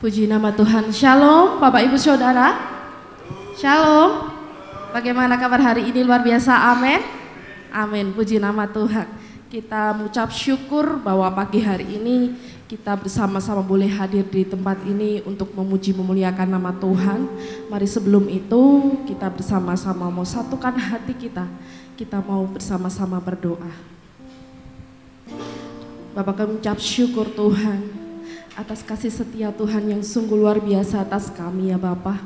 Puji nama Tuhan. Shalom Bapak Ibu Saudara. Shalom. Bagaimana kabar hari ini? Luar biasa, amin. Amin, puji nama Tuhan. Kita mengucap syukur bahwa pagi hari ini kita bersama-sama boleh hadir di tempat ini untuk memuji memuliakan nama Tuhan. Mari sebelum itu kita bersama-sama mau satukan hati kita. Kita mau bersama-sama berdoa. Bapak kami ucap syukur Tuhan atas kasih setia Tuhan yang sungguh luar biasa atas kami ya Bapa.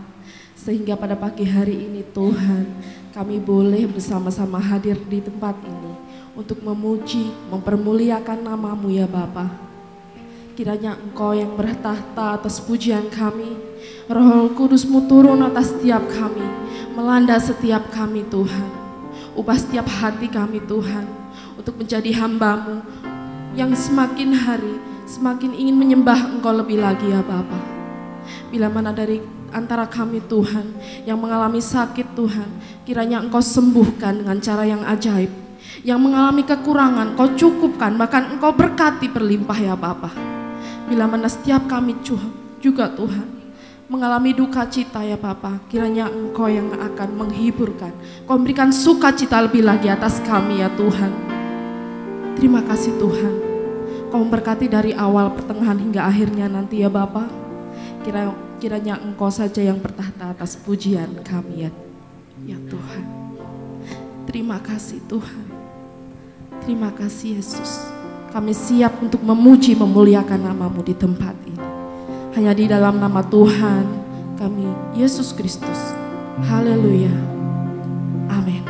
Sehingga pada pagi hari ini Tuhan kami boleh bersama-sama hadir di tempat ini untuk memuji, mempermuliakan nama-Mu ya Bapa. Kiranya Engkau yang bertahta atas pujian kami, Roh Kudus-Mu turun atas setiap kami, melanda setiap kami Tuhan. Ubah setiap hati kami Tuhan untuk menjadi hamba-Mu yang semakin hari semakin ingin menyembah Engkau lebih lagi ya Bapa. Bila mana dari antara kami Tuhan yang mengalami sakit Tuhan, kiranya Engkau sembuhkan dengan cara yang ajaib. Yang mengalami kekurangan Engkau cukupkan, bahkan Engkau berkati berlimpah ya Bapa. Bila mana setiap kami juga Tuhan mengalami duka cita ya Bapa, kiranya Engkau yang akan menghiburkan. Engkau memberikan sukacita lebih lagi atas kami ya Tuhan. Terima kasih Tuhan. Kau memberkati dari awal, pertengahan hingga akhirnya nanti ya Bapa. Kiranya Engkau saja yang bertahta atas pujian kami ya Tuhan. Terima kasih Tuhan. Terima kasih Yesus. Kami siap untuk memuji memuliakan nama-Mu di tempat ini. Hanya di dalam nama Tuhan kami Yesus Kristus. Haleluya. Amin.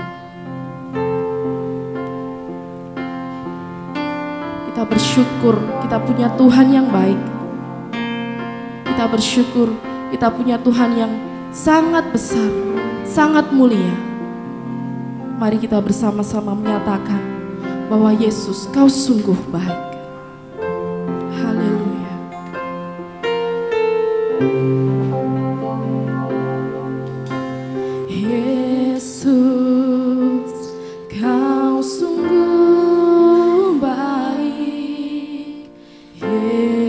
Kita bersyukur kita punya Tuhan yang baik. Kita bersyukur kita punya Tuhan yang sangat besar, sangat mulia. Mari kita bersama-sama menyatakan bahwa Yesus, Kau sungguh baik. Haleluya. Yesus, Kau sungguh baik.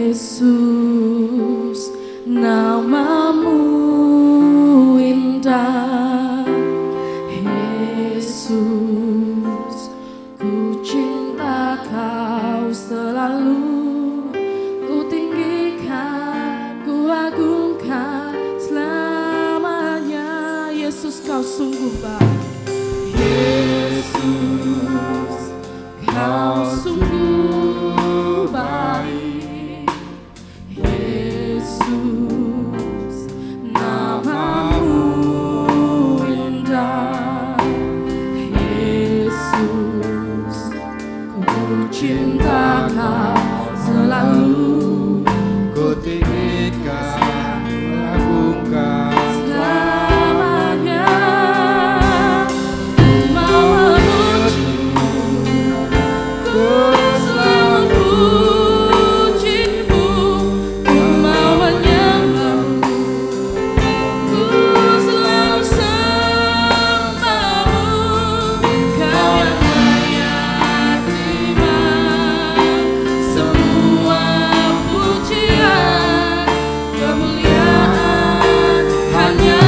Yesus, nama-Mu indah. Yesus, ku cinta Kau selalu. Ku tinggikan, ku agungkan selamanya. Yesus, Kau sungguh baik. Yesus, Kau sungguh baik. Yesus, nama-Mu indah. Yesus, ku cinta Kau selalu. Ku tinggikan, agungkan Selamanya ku mau memuji-Mu, ku selalu puji-Mu, ku mau menyembah-Mu, ku selalu sembah-Mu. Kau yang layak terima semua pujian, kemuliaan hanya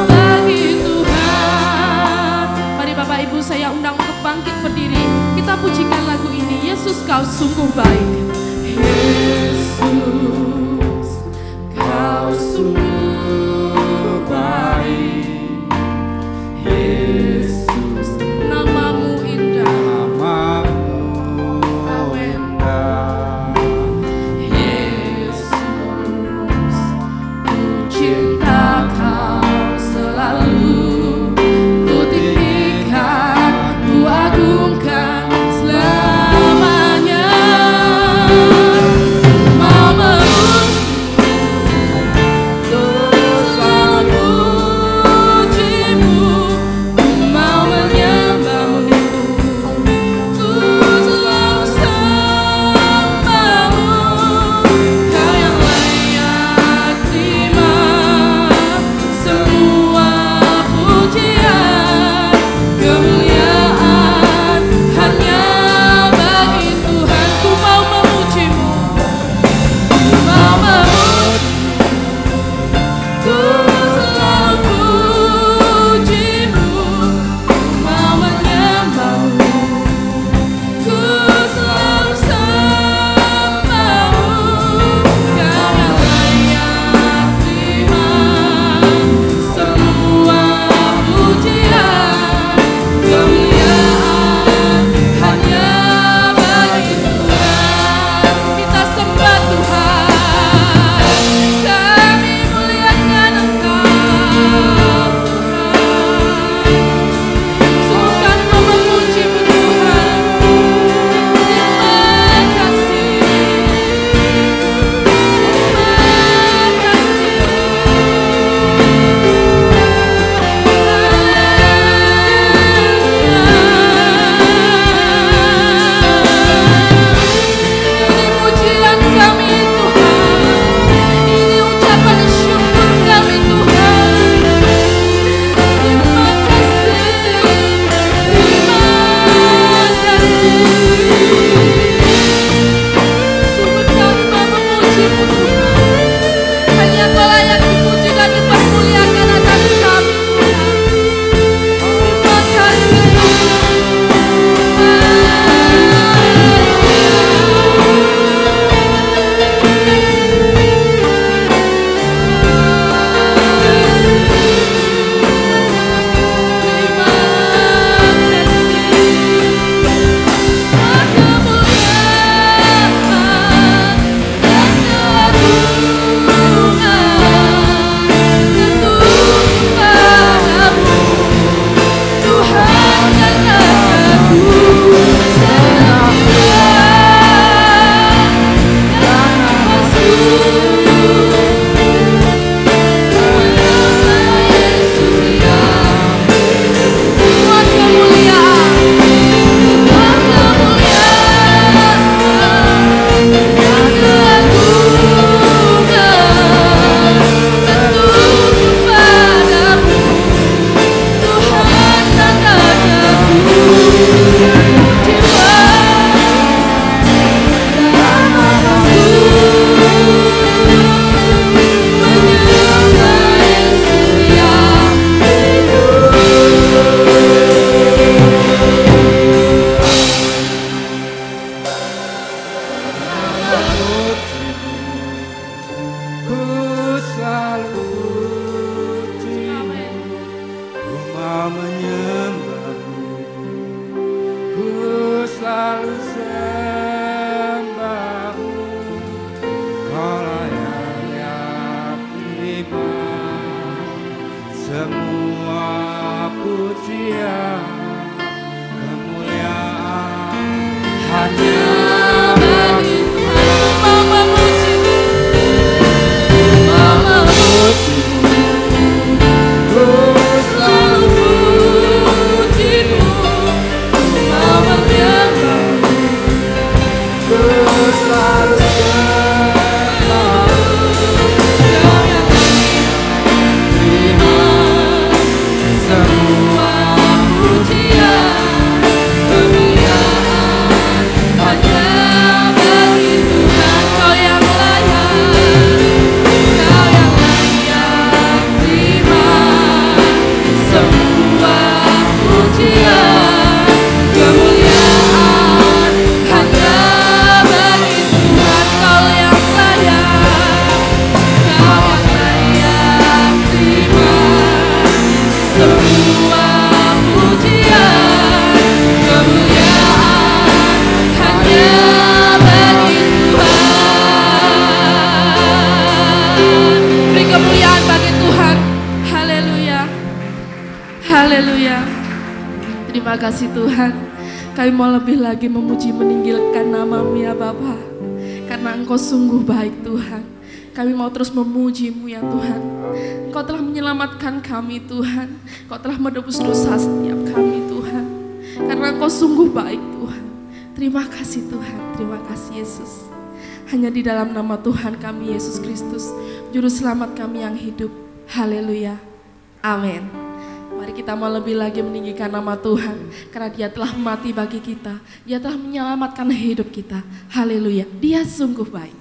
bagi Tuhan. Mari Bapak Ibu saya undang untuk bangkit berdiri. Kita pujikan lagu ini. Yesus, Kau sungguh baik. Yesus, Kau sungguh baik. Yesus, nama-Mu indah. nama-Mu indah. Yesus, ku cinta Kau selalu. Ku tinggikan, ku agungkan selamanya. pujian, kemuliaan hanya bagi Tuhan. Mama memuji, ku selalu pujimu, Mama menyembah, ku selalu Kau yang terima semua pujian, kemuliaan hanya bagi Tuhan. Kau yang layak terima semua pujian, kemuliaan hanya bagi Tuhan. Kau yang layak terima semua pujian, kemuliaan hanya bagi Tuhan. Beri kemuliaan bagi Tuhan. Haleluya. Haleluya. Terima kasih Tuhan. Kami mau lebih lagi memuji meninggikan nama-Mu ya Bapa. Karena Engkau sungguh baik Tuhan. Kami mau terus memuji-Mu ya Tuhan. Engkau telah menyelamatkan kami Tuhan. Engkau telah menebus dosa setiap kami Tuhan. Karena Engkau sungguh baik Tuhan. Terima kasih Tuhan. Terima kasih Yesus. Hanya di dalam nama Tuhan kami Yesus Kristus, Juru Selamat kami yang hidup. Haleluya. Amin. Mari kita mau lebih lagi meninggikan nama Tuhan. Karena Dia telah mati bagi kita. Dia telah menyelamatkan hidup kita. Haleluya. Dia sungguh baik.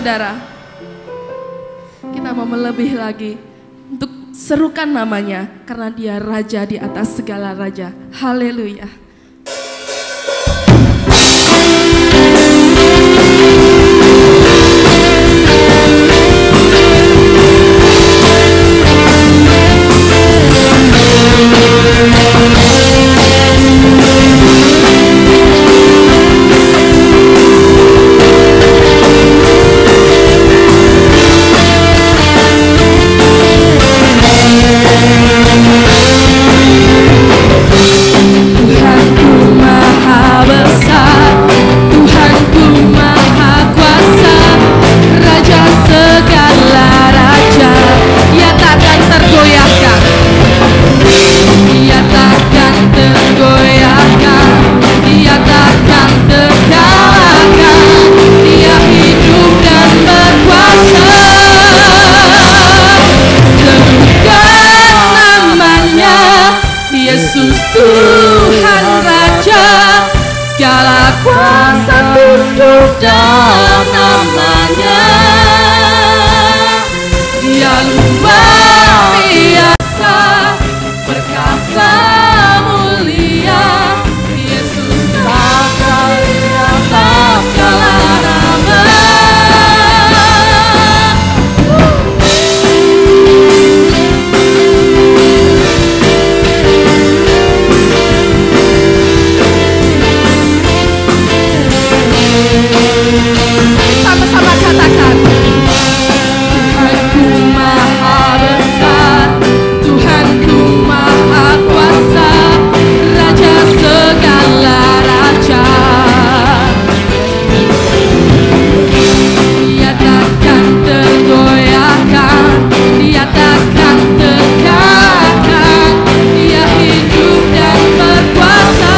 saudara, kita mau melebih lagi untuk serukan namanya karena dia raja di atas segala raja. Haleluya. Yesus Tuhan Raja, segala kuasa tunduk dalam namanya. Dia luar biasa, perkasa mulia. Yesus segala nama. Sama-sama katakan, Tuhanku maha besar, Tuhanku maha kuasa, Raja segala raja. Dia takkan tergoyahkan, dia takkan terkalahkan, dia hidup dan berkuasa.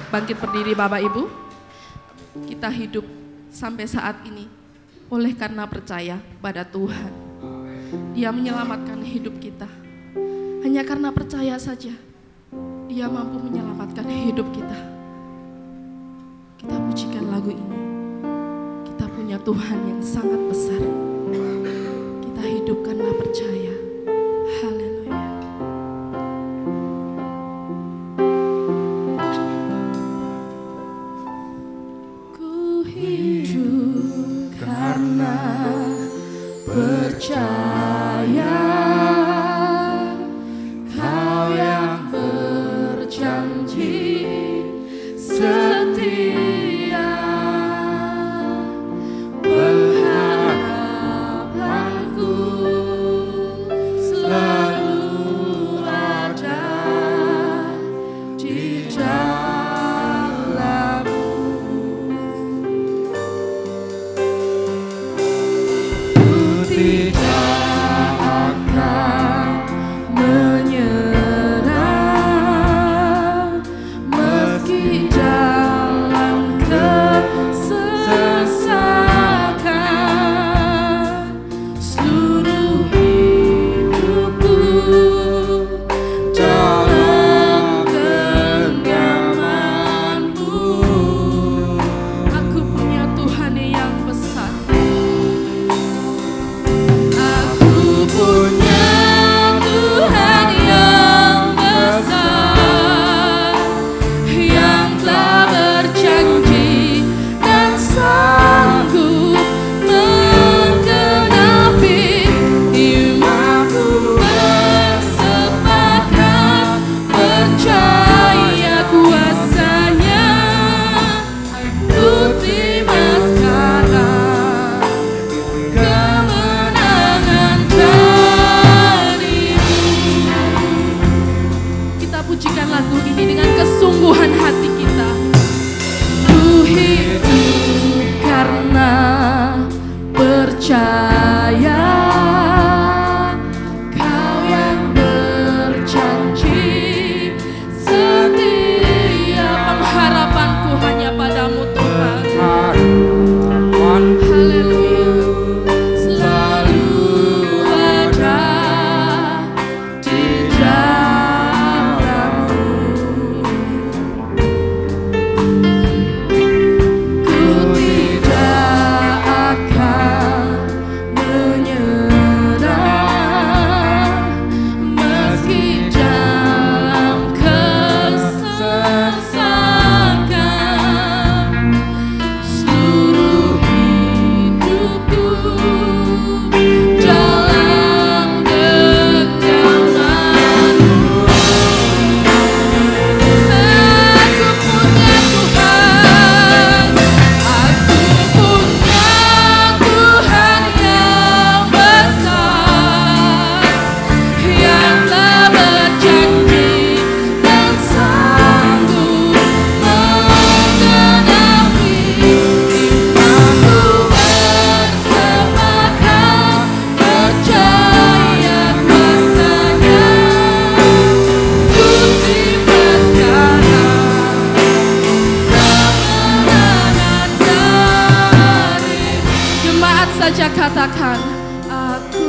Bangkit berdiri Bapak Ibu. Kita hidup sampai saat ini oleh karena percaya pada Tuhan. Dia menyelamatkan hidup kita. Hanya karena percaya saja Dia mampu menyelamatkan hidup kita. Kita pujikan lagu ini. Kita punya Tuhan yang sangat besar. Kita hidup karena percaya. Haleluya. pujikan lagu ini dengan kesungguhan hati kita. Ku hidup karena percaya Kau yang berjanji setia. Pengharapanku hanya padamu Tuhan. Haleluya. Selalu ada di dalammu. Ku tidak akan menyerah meski dalam kesesakan. Seluruh hidupku dalam genggamanmu. Aku punya Tuhan, aku punya Tuhan yang besar, yang telah berjanji dan sanggup menggenapi imanku. Bersepakat percaya kuasanya, ku terima sekarang kemenangan dari. Jemaat saja katakan, aku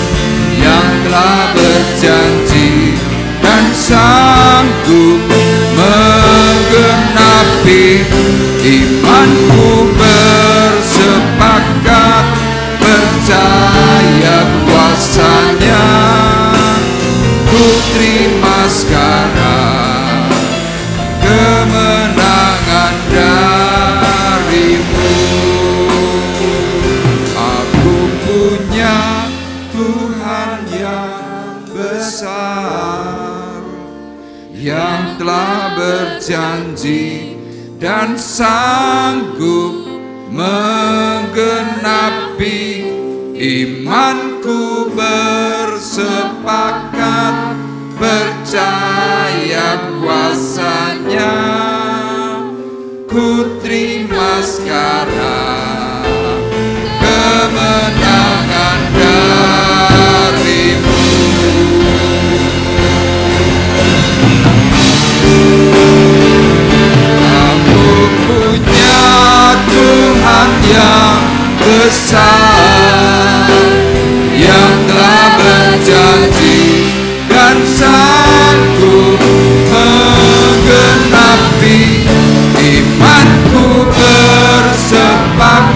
yang telah berjanji dan sanggup menggenapi imanku. Bersepakat percaya kuasanya, ku terima sekarang kemenangan darimu. Aku punya Tuhan yang besar, yang telah berjanji dan sanggup menggenapi imanku. Bersepakat percaya kuasanya, ku terima sekarang kemenangan darimu. Aku punya Tuhan yang besar, yang telah berjanji dan sanggup menggenapi imanku. Bersepakat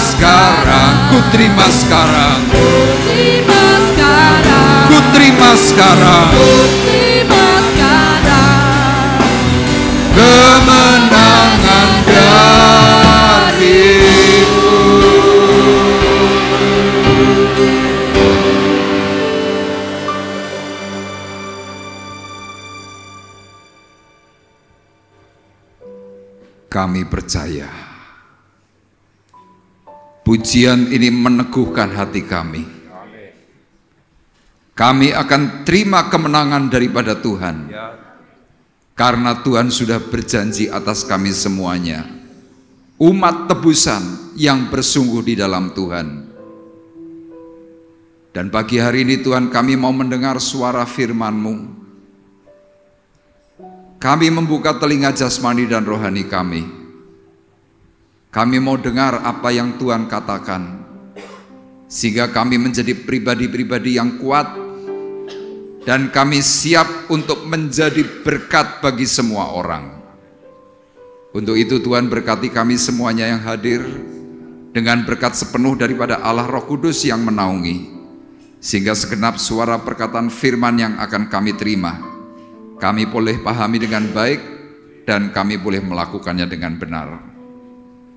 sekarang, ku terima sekarang, terima sekarang, ku terima sekarang terima sekarang kemenangan darimu. Kami percaya pujian ini meneguhkan hati kami. Kami akan terima kemenangan daripada Tuhan, karena Tuhan sudah berjanji atas kami semuanya, umat tebusan yang bersungguh di dalam Tuhan. Dan pagi hari ini Tuhan, kami mau mendengar suara firman-Mu. Kami membuka telinga jasmani dan rohani kami. Kami mau dengar apa yang Tuhan katakan, sehingga kami menjadi pribadi-pribadi yang kuat, dan kami siap untuk menjadi berkat bagi semua orang. Untuk itu Tuhan, berkati kami semuanya yang hadir dengan berkat sepenuh daripada Allah Roh Kudus yang menaungi, sehingga segenap suara perkataan firman yang akan kami terima, kami boleh pahami dengan baik dan kami boleh melakukannya dengan benar.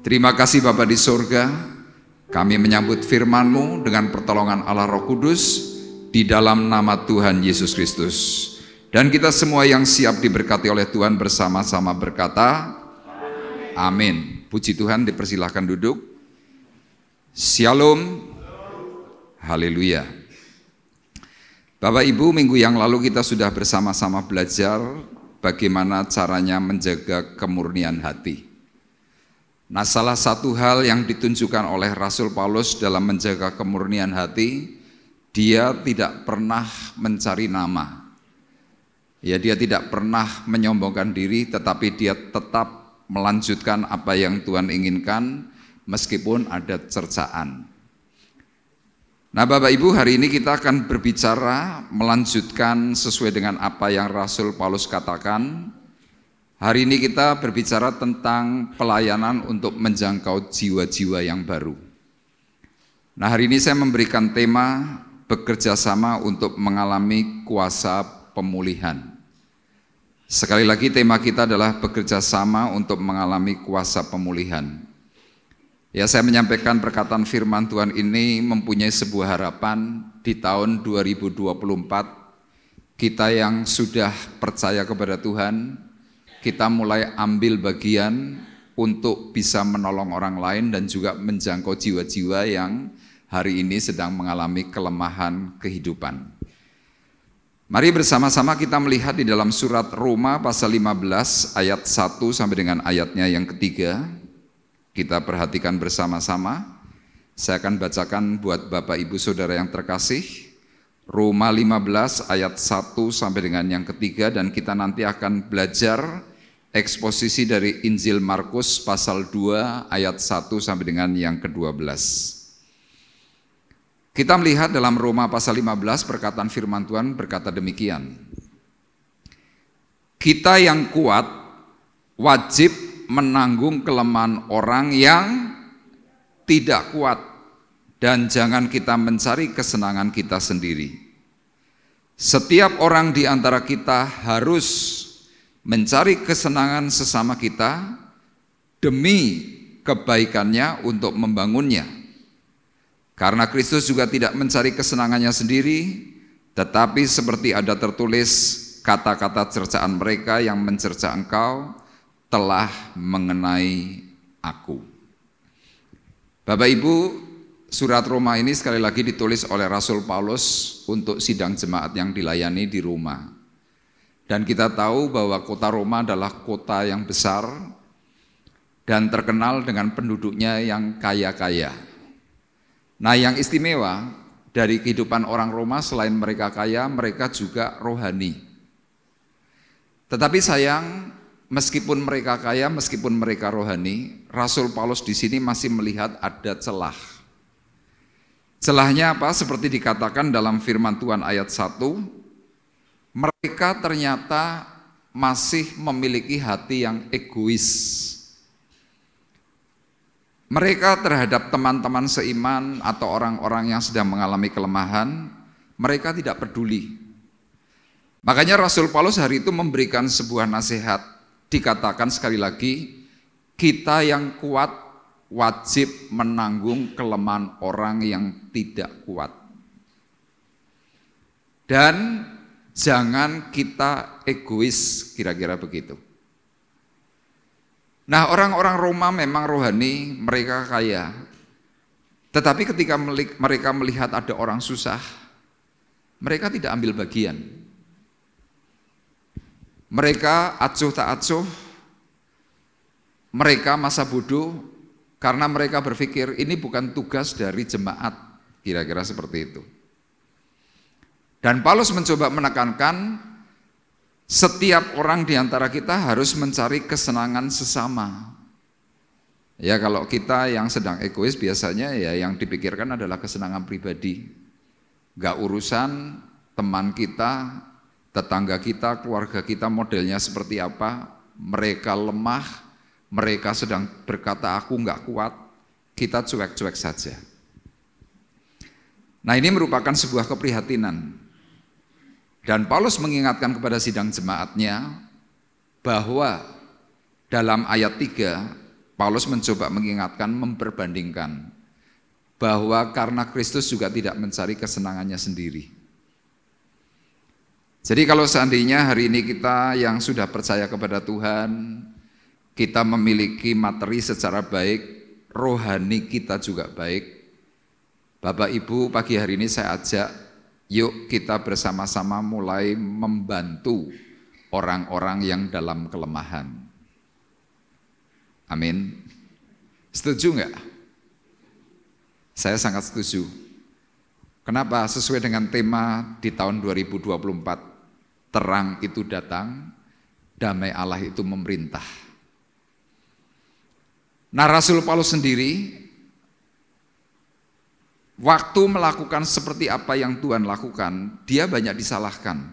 Terima kasih Bapa di sorga, kami menyambut firman-Mu dengan pertolongan Allah Roh Kudus di dalam nama Tuhan Yesus Kristus. Dan kita semua yang siap diberkati oleh Tuhan bersama-sama berkata, amin. Puji Tuhan, dipersilahkan duduk. Shalom. Haleluya. Bapak Ibu, minggu yang lalu kita sudah bersama-sama belajar bagaimana caranya menjaga kemurnian hati. Nah, salah satu hal yang ditunjukkan oleh Rasul Paulus dalam menjaga kemurnian hati, dia tidak pernah mencari nama. Ya, dia tidak pernah menyombongkan diri, tetapi dia tetap melanjutkan apa yang Tuhan inginkan meskipun ada cercaan. Nah Bapak Ibu, hari ini kita akan berbicara melanjutkan sesuai dengan apa yang Rasul Paulus katakan. Hari ini kita berbicara tentang pelayanan untuk menjangkau jiwa-jiwa yang baru. Nah hari ini saya memberikan tema bekerja sama untuk mengalami kuasa pemulihan. Sekali lagi tema kita adalah bekerja sama untuk mengalami kuasa pemulihan. Ya, saya menyampaikan perkataan firman Tuhan ini mempunyai sebuah harapan di tahun 2024. Kita yang sudah percaya kepada Tuhan, kita mulai ambil bagian untuk bisa menolong orang lain dan juga menjangkau jiwa-jiwa yang hari ini sedang mengalami kelemahan kehidupan. Mari bersama-sama kita melihat di dalam surat Roma pasal 15 ayat 1 sampai dengan ayatnya yang ketiga. Kita perhatikan bersama-sama. Saya akan bacakan buat Bapak Ibu Saudara yang terkasih. Roma 15 ayat 1 sampai dengan yang ketiga, dan kita nanti akan belajar eksposisi dari Injil Markus pasal 2 ayat 1 sampai dengan yang ke-12. Kita melihat dalam Roma pasal 15 perkataan firman Tuhan berkata demikian. Kita yang kuat wajib menanggung kelemahan orang yang tidak kuat, dan jangan kita mencari kesenangan kita sendiri. Setiap orang di antara kita harus mencari kesenangan sesama kita demi kebaikannya untuk membangunnya. Karena Kristus juga tidak mencari kesenangannya sendiri, tetapi seperti ada tertulis, kata-kata cercaan mereka yang mencerca engkau telah mengenai aku. Bapak Ibu, surat Roma ini sekali lagi ditulis oleh Rasul Paulus untuk sidang jemaat yang dilayani di Roma. Dan kita tahu bahwa kota Roma adalah kota yang besar dan terkenal dengan penduduknya yang kaya-kaya. Nah, yang istimewa dari kehidupan orang Roma, selain mereka kaya, mereka juga rohani. Tetapi sayang, meskipun mereka kaya, meskipun mereka rohani, Rasul Paulus di sini masih melihat ada celah. Celahnya apa? Seperti dikatakan dalam firman Tuhan ayat 1, mereka ternyata masih memiliki hati yang egois. Mereka terhadap teman-teman seiman atau orang-orang yang sedang mengalami kelemahan, mereka tidak peduli. Makanya Rasul Paulus hari itu memberikan sebuah nasihat, dikatakan sekali lagi, kita yang kuat wajib menanggung kelemahan orang yang tidak kuat. Dan jangan kita egois, kira-kira begitu. Nah, orang-orang Roma memang rohani, mereka kaya. Tetapi ketika mereka melihat ada orang susah, mereka tidak ambil bagian. Mereka acuh tak acuh, mereka masa bodoh, karena mereka berpikir ini bukan tugas dari jemaat, kira-kira seperti itu. Dan Paulus mencoba menekankan setiap orang di antara kita harus mencari kesenangan sesama. Ya, kalau kita yang sedang egois biasanya ya yang dipikirkan adalah kesenangan pribadi. Gak urusan teman kita, tetangga kita, keluarga kita modelnya seperti apa, mereka lemah, mereka sedang berkata aku gak kuat, kita cuek-cuek saja. Nah, ini merupakan sebuah keprihatinan. Dan Paulus mengingatkan kepada sidang jemaatnya bahwa dalam ayat 3, Paulus mencoba mengingatkan, memperbandingkan bahwa karena Kristus juga tidak mencari kesenangannya sendiri. Jadi kalau seandainya hari ini kita yang sudah percaya kepada Tuhan, kita memiliki materi secara baik, rohani kita juga baik. Bapak Ibu, pagi hari ini saya ajak, yuk kita bersama-sama mulai membantu orang-orang yang dalam kelemahan. Amin. Setuju enggak? Saya sangat setuju. Kenapa? Sesuai dengan tema di tahun 2024, terang itu datang, damai Allah itu memerintah. Nah, Rasul Paulus sendiri waktu melakukan seperti apa yang Tuhan lakukan, dia banyak disalahkan.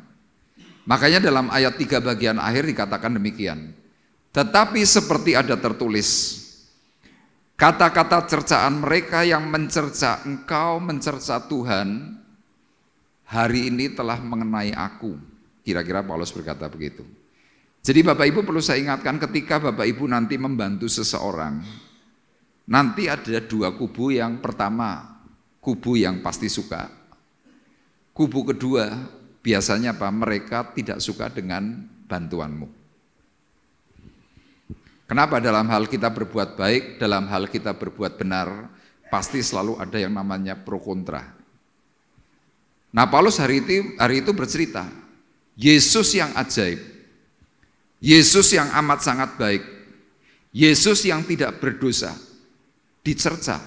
Makanya dalam ayat 3 bagian akhir dikatakan demikian. Tetapi seperti ada tertulis, kata-kata cercaan mereka yang mencerca engkau, mencerca Tuhan, hari ini telah mengenai aku. Kira-kira Paulus berkata begitu. Jadi Bapak Ibu perlu saya ingatkan, ketika Bapak Ibu nanti membantu seseorang, nanti ada dua kubu. Yang pertama, kubu yang pasti suka. Kubu kedua, biasanya apa? Mereka tidak suka dengan bantuanmu. Kenapa? Dalam hal kita berbuat baik, dalam hal kita berbuat benar, pasti selalu ada yang namanya pro kontra. Nah, Paulus hari itu bercerita, Yesus yang ajaib, Yesus yang amat sangat baik, Yesus yang tidak berdosa, dicerca.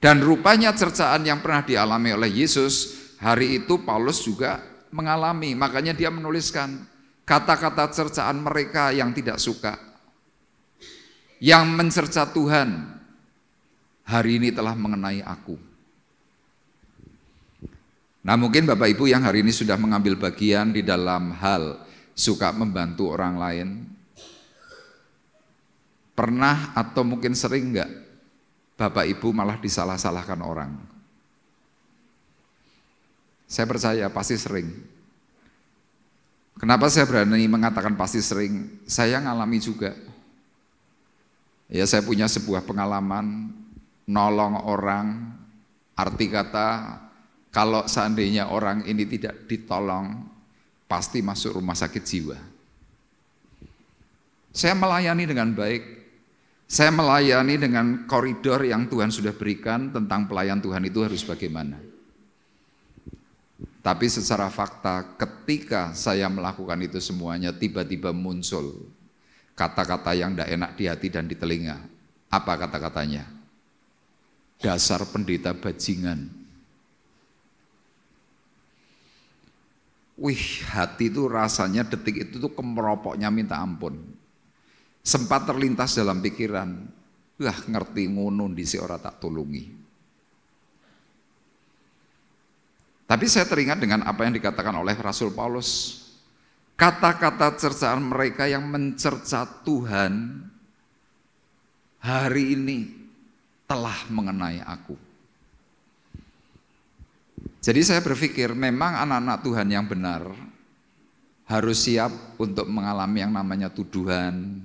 Dan rupanya cercaan yang pernah dialami oleh Yesus, hari itu Paulus juga mengalami. Makanya dia menuliskan kata-kata cercaan mereka yang tidak suka, yang mencerca Tuhan, hari ini telah mengenai aku. Nah, mungkin Bapak Ibu yang hari ini sudah mengambil bagian di dalam hal suka membantu orang lain, pernah atau mungkin sering enggak Bapak Ibu malah disalah-salahkan orang? Saya percaya pasti sering. Kenapa saya berani mengatakan pasti sering? Saya ngalami juga. Ya, saya punya sebuah pengalaman nolong orang, arti kata kalau seandainya orang ini tidak ditolong, pasti masuk rumah sakit jiwa. Saya melayani dengan baik, saya melayani dengan koridor yang Tuhan sudah berikan tentang pelayan Tuhan itu harus bagaimana. Tapi secara fakta ketika saya melakukan itu semuanya, tiba-tiba muncul kata-kata yang tidak enak di hati dan di telinga. Apa kata-katanya? Dasar pendeta bajingan. Wih, hati itu rasanya detik itu tuh kemeropoknya minta ampun. Sempat terlintas dalam pikiran, wah ngerti ngono di si ora tak tulungi. Tapi saya teringat dengan apa yang dikatakan oleh Rasul Paulus. Kata-kata cercaan mereka yang mencerca Tuhan, hari ini telah mengenai aku. Jadi saya berpikir memang anak-anak Tuhan yang benar harus siap untuk mengalami yang namanya tuduhan,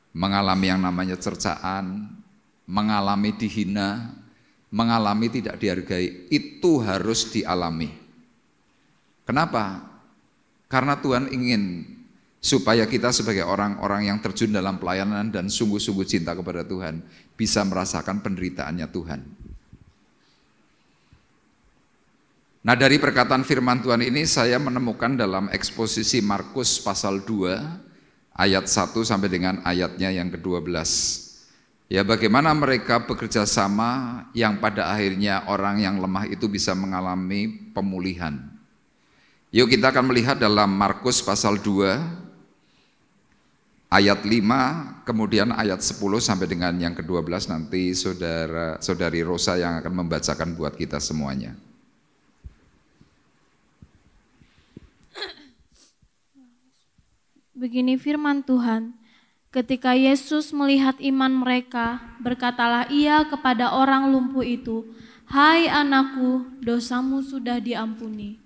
mengalami yang namanya cercaan, mengalami dihina, mengalami tidak dihargai. Itu harus dialami. Kenapa? Karena Tuhan ingin supaya kita sebagai orang-orang yang terjun dalam pelayanan dan sungguh-sungguh cinta kepada Tuhan bisa merasakan penderitaannya Tuhan. Nah, dari perkataan firman Tuhan ini saya menemukan dalam eksposisi Markus pasal 2 ayat 1 sampai dengan ayatnya yang ke-12. Ya, bagaimana mereka bekerja sama yang pada akhirnya orang yang lemah itu bisa mengalami pemulihan. Yuk kita akan melihat dalam Markus pasal 2 ayat 5 kemudian ayat 10 sampai dengan yang ke-12, nanti saudari Rosa yang akan membacakan buat kita semuanya. Begini firman Tuhan, ketika Yesus melihat iman mereka, berkatalah ia kepada orang lumpuh itu, "Hai anakku, dosamu sudah diampuni."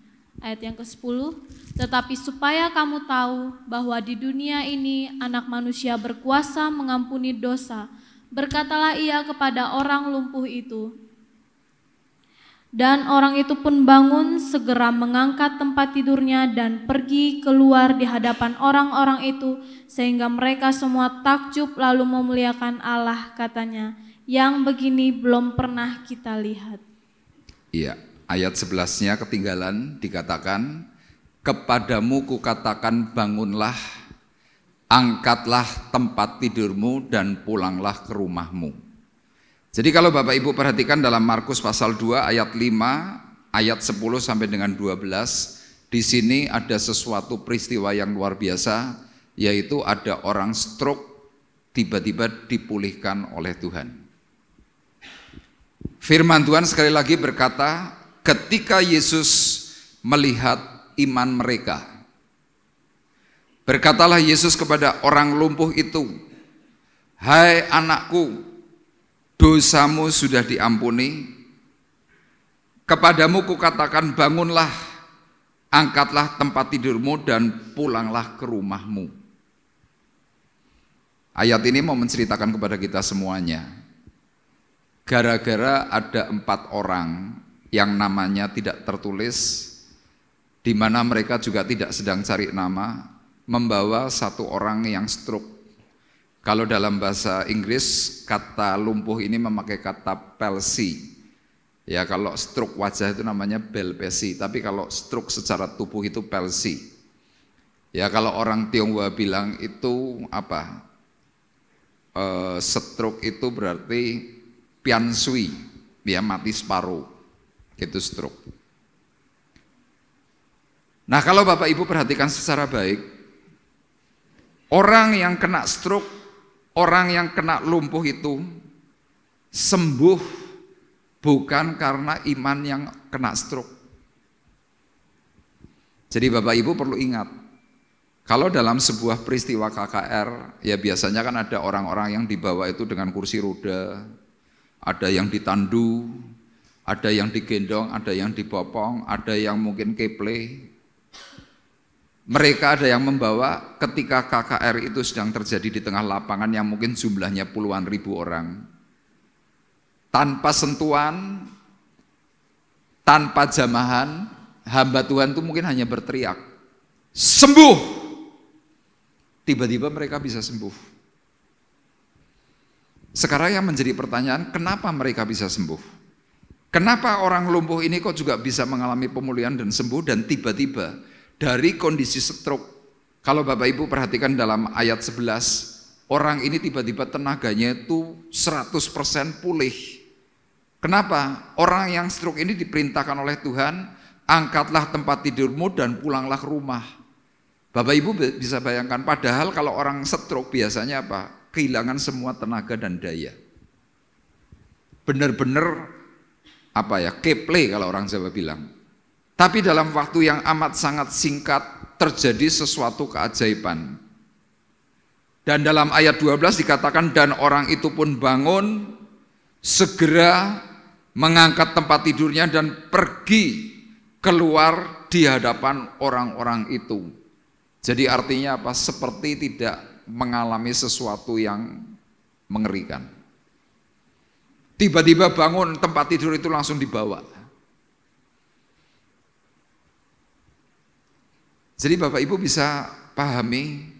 Ayat yang ke-10, tetapi supaya kamu tahu bahwa di dunia ini anak manusia berkuasa mengampuni dosa, berkatalah ia kepada orang lumpuh itu. Dan orang itu pun bangun, segera mengangkat tempat tidurnya dan pergi keluar di hadapan orang-orang itu, sehingga mereka semua takjub lalu memuliakan Allah, katanya, yang begini belum pernah kita lihat. Iya, ayat 11-nya ketinggalan, dikatakan, kepadamu kukatakan bangunlah, angkatlah tempat tidurmu dan pulanglah ke rumahmu. Jadi kalau Bapak Ibu perhatikan dalam Markus pasal 2 ayat 5, ayat 10 sampai dengan 12, di sini ada sesuatu peristiwa yang luar biasa, yaitu ada orang stroke tiba-tiba dipulihkan oleh Tuhan. Firman Tuhan sekali lagi berkata, ketika Yesus melihat iman mereka, berkatalah Yesus kepada orang lumpuh itu, "Hai anakku, dosamu sudah diampuni. Kepadamu kukatakan bangunlah, angkatlah tempat tidurmu dan pulanglah ke rumahmu." Ayat ini mau menceritakan kepada kita semuanya. Gara-gara ada 4 orang yang namanya tidak tertulis, di mana mereka juga tidak sedang cari nama, membawa satu orang yang stroke. Kalau dalam bahasa Inggris, kata lumpuh ini memakai kata palsy. Ya, kalau stroke wajah itu namanya Bell palsy, tapi kalau stroke secara tubuh itu palsy. Ya, kalau orang Tionghoa bilang itu apa? Stroke itu berarti pian sui, ya mati separuh. Itu stroke. Nah, kalau Bapak Ibu perhatikan secara baik, orang yang kena stroke, orang yang kena lumpuh itu sembuh bukan karena iman yang kena stroke. Jadi Bapak Ibu perlu ingat, kalau dalam sebuah peristiwa KKR, ya biasanya kan ada orang-orang yang dibawa itu dengan kursi roda, ada yang ditandu, ada yang digendong, ada yang dibopong, ada yang mungkin keple. Mereka ada yang membawa ketika KKR itu sedang terjadi di tengah lapangan yang mungkin jumlahnya puluhan ribu orang. Tanpa sentuhan, tanpa jamahan, hamba Tuhan itu mungkin hanya berteriak, "Sembuh!" Tiba-tiba mereka bisa sembuh. Sekarang yang menjadi pertanyaan, kenapa mereka bisa sembuh? Kenapa orang lumpuh ini kok juga bisa mengalami pemulihan dan sembuh, dan tiba-tiba dari kondisi stroke, kalau Bapak Ibu perhatikan dalam ayat 11, orang ini tiba-tiba tenaganya itu 100% pulih. Kenapa? Orang yang stroke ini diperintahkan oleh Tuhan, angkatlah tempat tidurmu dan pulanglah ke rumah. Bapak Ibu bisa bayangkan, padahal kalau orang stroke biasanya apa? Kehilangan semua tenaga dan daya. Benar-benar apa ya, keple kalau orang Jawa bilang. Tapi dalam waktu yang amat sangat singkat terjadi sesuatu keajaiban. Dan dalam ayat 12 dikatakan, dan orang itu pun bangun, segera mengangkat tempat tidurnya dan pergi keluar di hadapan orang-orang itu. Jadi artinya apa? Seperti tidak mengalami sesuatu yang mengerikan. Tiba-tiba bangun, tempat tidur itu langsung dibawa. Jadi Bapak Ibu bisa pahami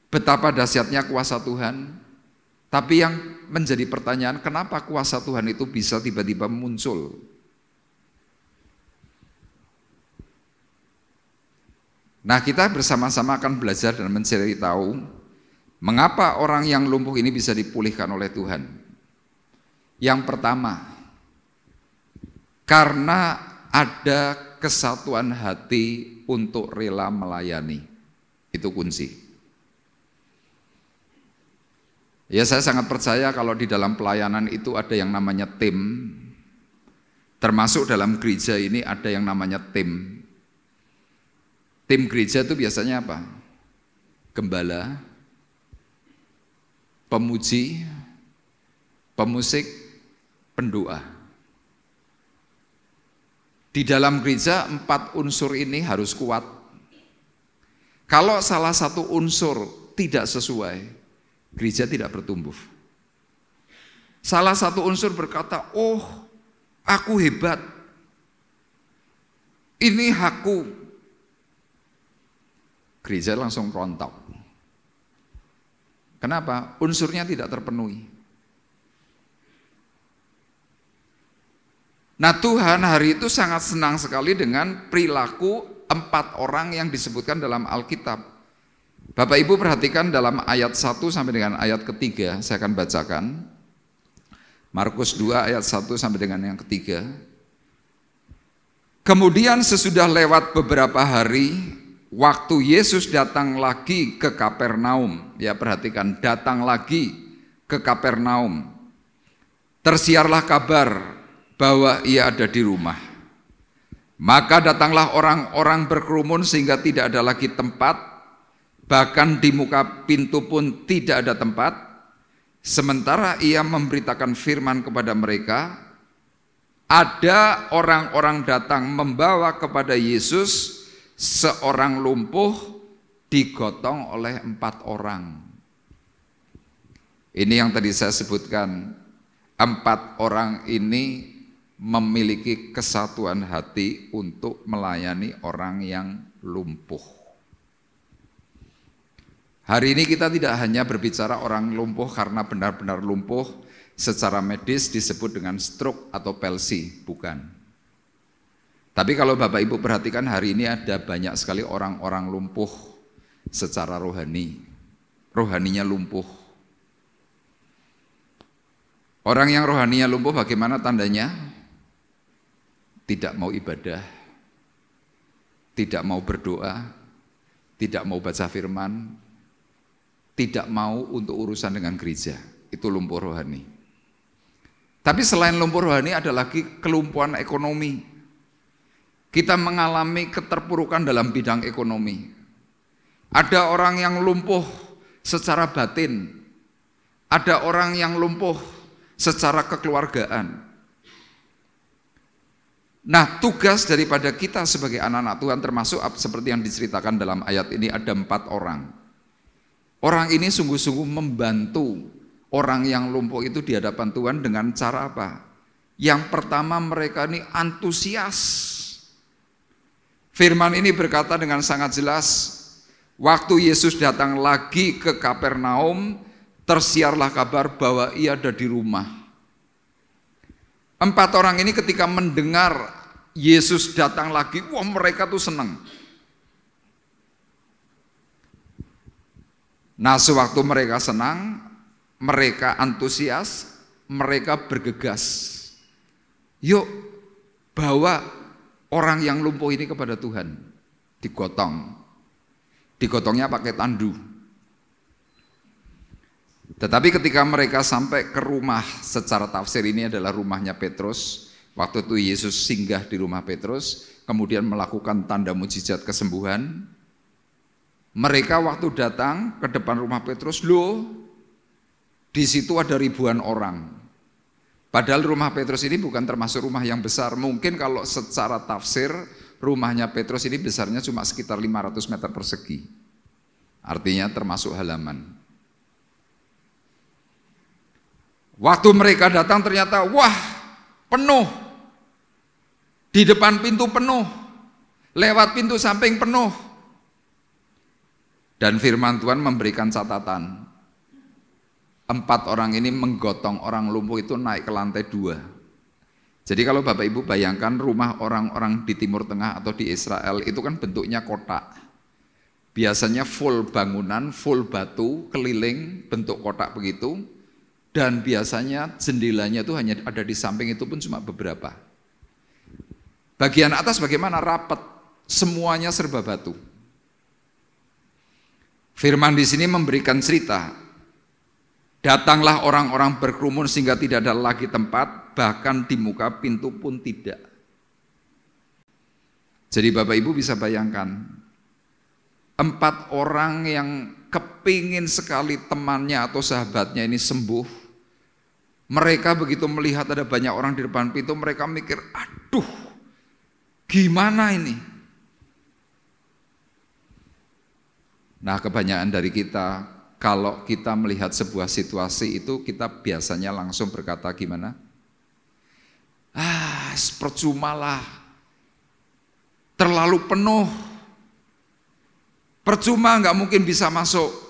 betapa dahsyatnya kuasa Tuhan. Tapi yang menjadi pertanyaan, kenapa kuasa Tuhan itu bisa tiba-tiba muncul? Nah, kita bersama-sama akan belajar dan mencari tahu mengapa orang yang lumpuh ini bisa dipulihkan oleh Tuhan. Yang pertama, karena ada kesatuan hati untuk rela melayani. Itu kunci. Ya, saya sangat percaya kalau di dalam pelayanan itu ada yang namanya tim. Termasuk dalam gereja ini ada yang namanya tim. Tim gereja itu biasanya apa? Gembala, pemuji, pemusik, pendoa. Di dalam gereja 4 unsur ini harus kuat. Kalau salah satu unsur tidak sesuai, gereja tidak bertumbuh. Salah satu unsur berkata, oh aku hebat, ini hakku. Gereja langsung rontok. Kenapa? Unsurnya tidak terpenuhi. Nah, Tuhan hari itu sangat senang sekali dengan perilaku 4 orang yang disebutkan dalam Alkitab. Bapak Ibu perhatikan dalam ayat 1 sampai dengan ayat ketiga, saya akan bacakan. Markus 2 ayat 1 sampai dengan yang ketiga. Kemudian sesudah lewat beberapa hari, waktu Yesus datang lagi ke Kapernaum, ya perhatikan, datang lagi ke Kapernaum, tersiarlah kabar bahwa ia ada di rumah. Maka datanglah orang-orang berkerumun sehingga tidak ada lagi tempat, bahkan di muka pintu pun tidak ada tempat. Sementara ia memberitakan firman kepada mereka, ada orang-orang datang membawa kepada Yesus seorang lumpuh digotong oleh 4 orang. Ini yang tadi saya sebutkan, 4 orang ini memiliki kesatuan hati untuk melayani orang yang lumpuh. Hari ini kita tidak hanya berbicara orang lumpuh karena benar-benar lumpuh secara medis disebut dengan stroke atau palsy, bukan. Tapi kalau Bapak Ibu perhatikan hari ini ada banyak sekali orang-orang lumpuh secara rohani. Rohaninya lumpuh. Orang yang rohaninya lumpuh bagaimana tandanya? Tidak mau ibadah, tidak mau berdoa, tidak mau baca firman, tidak mau untuk urusan dengan gereja. Itu lumpuh rohani. Tapi selain lumpuh rohani ada lagi kelumpuhan ekonomi. Kita mengalami keterpurukan dalam bidang ekonomi. Ada orang yang lumpuh secara batin. Ada orang yang lumpuh secara kekeluargaan. Nah, tugas daripada kita sebagai anak-anak Tuhan termasuk seperti yang diceritakan dalam ayat ini, ada 4 orang. Orang ini sungguh-sungguh membantu orang yang lumpuh itu di hadapan Tuhan dengan cara apa? Yang pertama, mereka ini antusias. Firman ini berkata dengan sangat jelas, waktu Yesus datang lagi ke Kapernaum, tersiarlah kabar bahwa ia ada di rumah. 4 orang ini ketika mendengar Yesus datang lagi, wah mereka tuh senang. Nah, sewaktu mereka senang, mereka antusias, mereka bergegas. Yuk, bawa orang yang lumpuh ini kepada Tuhan. Digotong. Digotongnya pakai tandu. Tetapi ketika mereka sampai ke rumah, secara tafsir ini adalah rumahnya Petrus. Waktu itu Yesus singgah di rumah Petrus, kemudian melakukan tanda mujizat kesembuhan. Mereka waktu datang ke depan rumah Petrus, loh, di situ ada ribuan orang. Padahal rumah Petrus ini bukan termasuk rumah yang besar. Mungkin kalau secara tafsir, rumahnya Petrus ini besarnya cuma sekitar 500 meter persegi. Artinya termasuk halaman. Waktu mereka datang ternyata, wah, penuh. Di depan pintu penuh. Lewat pintu samping penuh. Dan firman Tuhan memberikan catatan. 4 orang ini menggotong orang lumpuh itu naik ke lantai 2. Jadi kalau Bapak Ibu bayangkan rumah orang-orang di Timur Tengah atau di Israel itu kan bentuknya kotak. Biasanya full bangunan, full batu, keliling, bentuk kotak begitu. Dan biasanya jendelanya itu hanya ada di samping, itu pun cuma beberapa. Bagian atas bagaimana? Rapat, semuanya serba batu. Firman di sini memberikan cerita. Datanglah orang-orang berkerumun sehingga tidak ada lagi tempat, bahkan di muka pintu pun tidak. Jadi Bapak Ibu bisa bayangkan, 4 orang yang kepingin sekali temannya atau sahabatnya ini sembuh. Mereka begitu melihat ada banyak orang di depan pintu, mereka mikir, aduh, gimana ini? Nah, kebanyakan dari kita, kalau kita melihat sebuah situasi itu, kita biasanya langsung berkata gimana? Percumalah, terlalu penuh, percuma, nggak mungkin bisa masuk.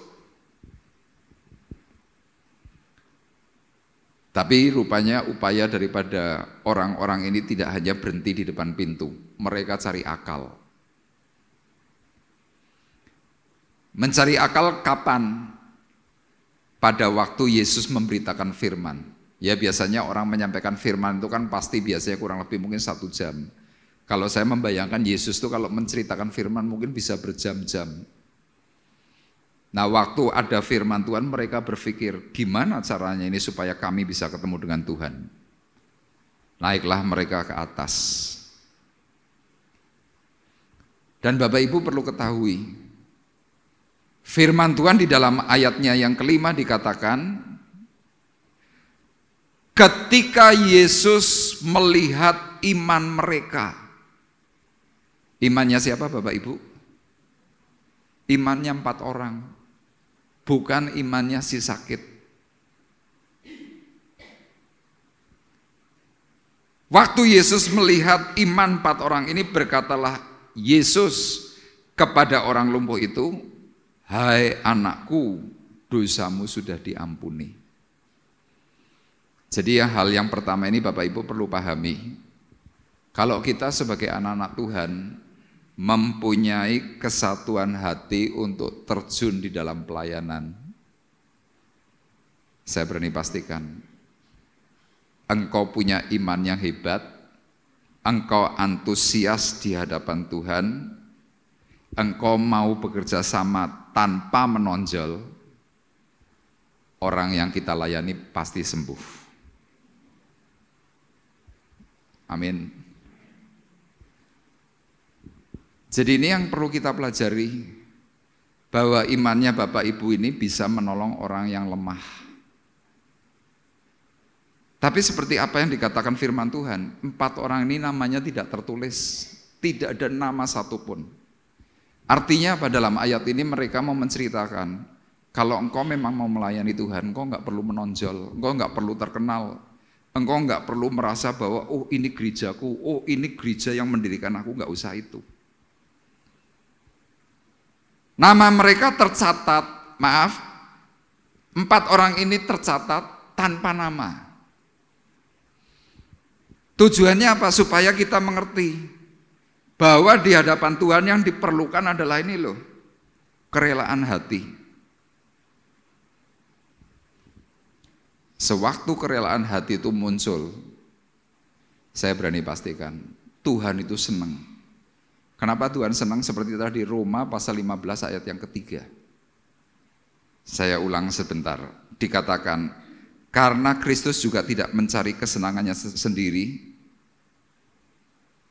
Tapi rupanya upaya daripada orang-orang ini tidak hanya berhenti di depan pintu, mereka cari akal. Mencari akal kapan? Pada waktu Yesus memberitakan firman. Ya biasanya orang menyampaikan firman itu kan pasti biasanya kurang lebih mungkin 1 jam. Kalau saya membayangkan Yesus itu kalau menceritakan firman mungkin bisa berjam-jam. Nah waktu ada firman Tuhan mereka berpikir gimana caranya ini supaya kami bisa ketemu dengan Tuhan. Naiklah mereka ke atas. Dan Bapak Ibu perlu ketahui, firman Tuhan di dalam ayatnya yang kelima dikatakan, ketika Yesus melihat iman mereka. Imannya siapa Bapak Ibu? Imannya 4 orang, bukan imannya si sakit. Waktu Yesus melihat iman 4 orang ini, berkatalah Yesus kepada orang lumpuh itu, hai anakku, dosamu sudah diampuni. Jadi hal yang pertama ini Bapak Ibu perlu pahami. Kalau kita sebagai anak-anak Tuhan mempunyai kesatuan hati untuk terjun di dalam pelayanan, saya berani pastikan, engkau punya iman yang hebat, engkau antusias di hadapan Tuhan, engkau mau bekerja sama tanpa menonjol, orang yang kita layani pasti sembuh. Amin. Jadi ini yang perlu kita pelajari, bahwa imannya Bapak Ibu ini bisa menolong orang yang lemah. Tapi seperti apa yang dikatakan firman Tuhan, 4 orang ini namanya tidak tertulis, tidak ada nama satupun. Artinya apa? Dalam ayat ini mereka mau menceritakan, kalau engkau memang mau melayani Tuhan, engkau nggak perlu menonjol, engkau nggak perlu terkenal, engkau nggak perlu merasa bahwa oh ini gerejaku, oh ini gereja yang mendirikan aku, nggak usah itu. Nama mereka tercatat, maaf, 4 orang ini tercatat tanpa nama. Tujuannya apa? Supaya kita mengerti bahwa di hadapan Tuhan yang diperlukan adalah ini loh, kerelaan hati. Sewaktu kerelaan hati itu muncul, saya berani pastikan Tuhan itu senang. Kenapa Tuhan senang? Seperti tadi Roma pasal 15 ayat yang ketiga. Saya ulang sebentar. Dikatakan, karena Kristus juga tidak mencari kesenangannya sendiri.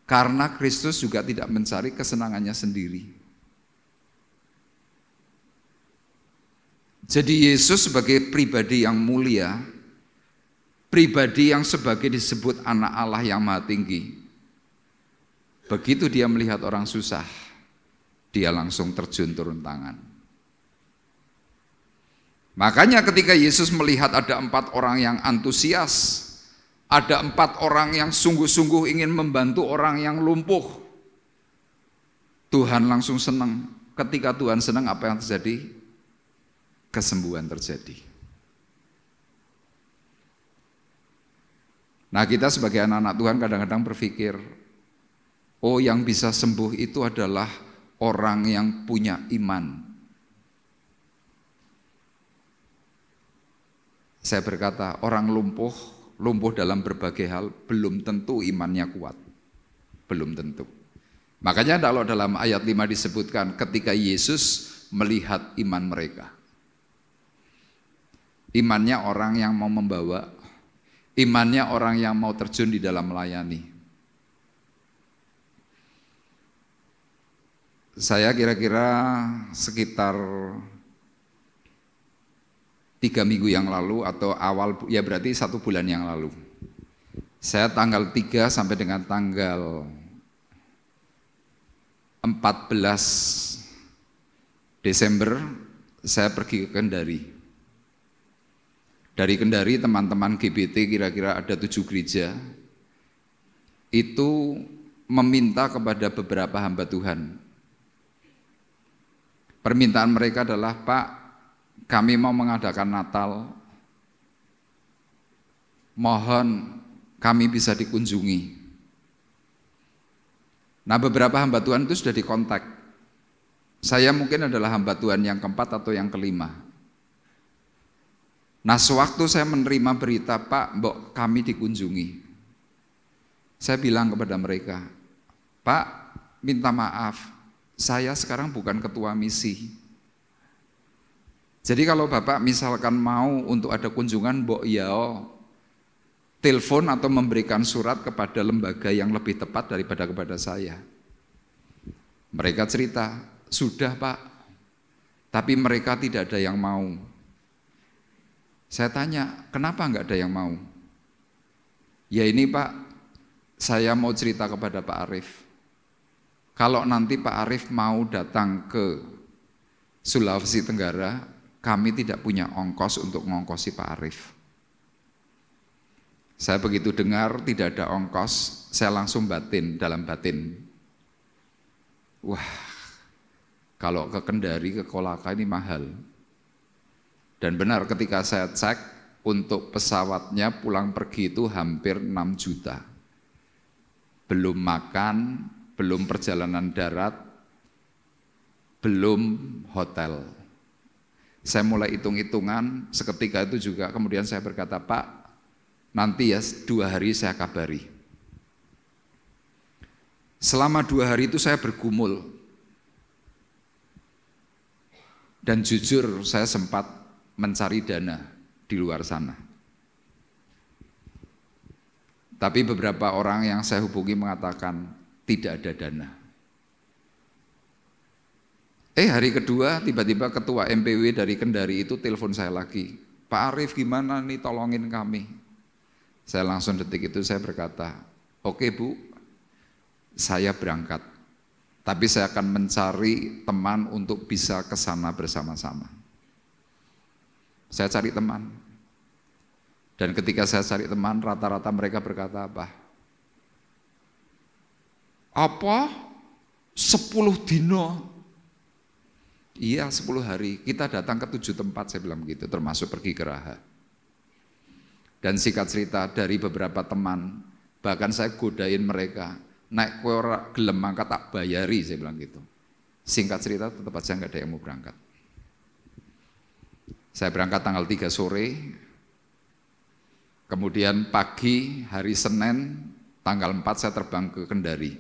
Karena Kristus juga tidak mencari kesenangannya sendiri. Jadi Yesus sebagai pribadi yang mulia, pribadi yang sebagai disebut anak Allah yang maha tinggi, begitu dia melihat orang susah, dia langsung terjun turun tangan. Makanya ketika Yesus melihat ada 4 orang yang antusias, ada 4 orang yang sungguh-sungguh ingin membantu orang yang lumpuh, Tuhan langsung senang. Ketika Tuhan senang, apa yang terjadi? Kesembuhan terjadi. Nah, kita sebagai anak-anak Tuhan kadang-kadang berpikir, oh, yang bisa sembuh itu adalah orang yang punya iman. Saya berkata, orang lumpuh dalam berbagai hal, belum tentu imannya kuat. Belum tentu. Makanya kalau dalam ayat 5 disebutkan, ketika Yesus melihat iman mereka. Imannya orang yang mau membawa, imannya orang yang mau terjun di dalam melayani. Saya kira-kira sekitar 3 minggu yang lalu atau awal, ya berarti 1 bulan yang lalu, saya tanggal 3 sampai dengan tanggal 14 Desember saya pergi ke Kendari. Dari Kendari teman-teman GBT kira-kira ada 7 gereja itu meminta kepada beberapa hamba Tuhan. Permintaan mereka adalah, Pak, kami mau mengadakan Natal, mohon kami bisa dikunjungi. Nah, beberapa hamba Tuhan itu sudah dikontak. Saya mungkin adalah hamba Tuhan yang keempat atau yang kelima. Nah, sewaktu saya menerima berita, Pak, mbok kami dikunjungi, saya bilang kepada mereka, Pak, minta maaf, saya sekarang bukan ketua misi. Jadi kalau Bapak misalkan mau untuk ada kunjungan, mbok ya telepon atau memberikan surat kepada lembaga yang lebih tepat daripada kepada saya. Mereka cerita, sudah Pak, tapi mereka tidak ada yang mau. Saya tanya, kenapa enggak ada yang mau? Ya ini Pak, saya mau cerita kepada Pak Arif. Kalau nanti Pak Arif mau datang ke Sulawesi Tenggara, kami tidak punya ongkos untuk ngongkosi Pak Arif. Saya begitu dengar tidak ada ongkos, saya langsung batin, dalam batin. Wah, kalau ke Kendari, ke Kolaka ini mahal. Dan benar ketika saya cek, untuk pesawatnya pulang pergi itu hampir 6 juta. Belum makan, belum perjalanan darat, belum hotel. Saya mulai hitung-hitungan, seketika itu juga kemudian saya berkata, Pak, nanti ya 2 hari saya kabari. Selama 2 hari itu saya bergumul. Dan jujur saya sempat mencari dana di luar sana. Tapi beberapa orang yang saya hubungi mengatakan tidak ada dana. Hari kedua tiba-tiba ketua MPW dari Kendari itu telepon saya lagi. Pak Arif gimana nih, tolongin kami. Saya langsung detik itu saya berkata, oke Bu, saya berangkat. Tapi saya akan mencari teman untuk bisa ke sana bersama-sama. Saya cari teman. Dan ketika saya cari teman, rata-rata mereka berkata apa? Apa? 10 dino? Iya 10 hari, kita datang ke 7 tempat, saya bilang begitu, termasuk pergi ke Raha. Dan singkat cerita dari beberapa teman, bahkan saya godain mereka, naik kowe ora gelem mangkat tak bayari, saya bilang gitu. Singkat cerita tetap aja nggak ada yang mau berangkat. Saya berangkat tanggal 3 sore, kemudian pagi hari Senin tanggal 4 saya terbang ke Kendari.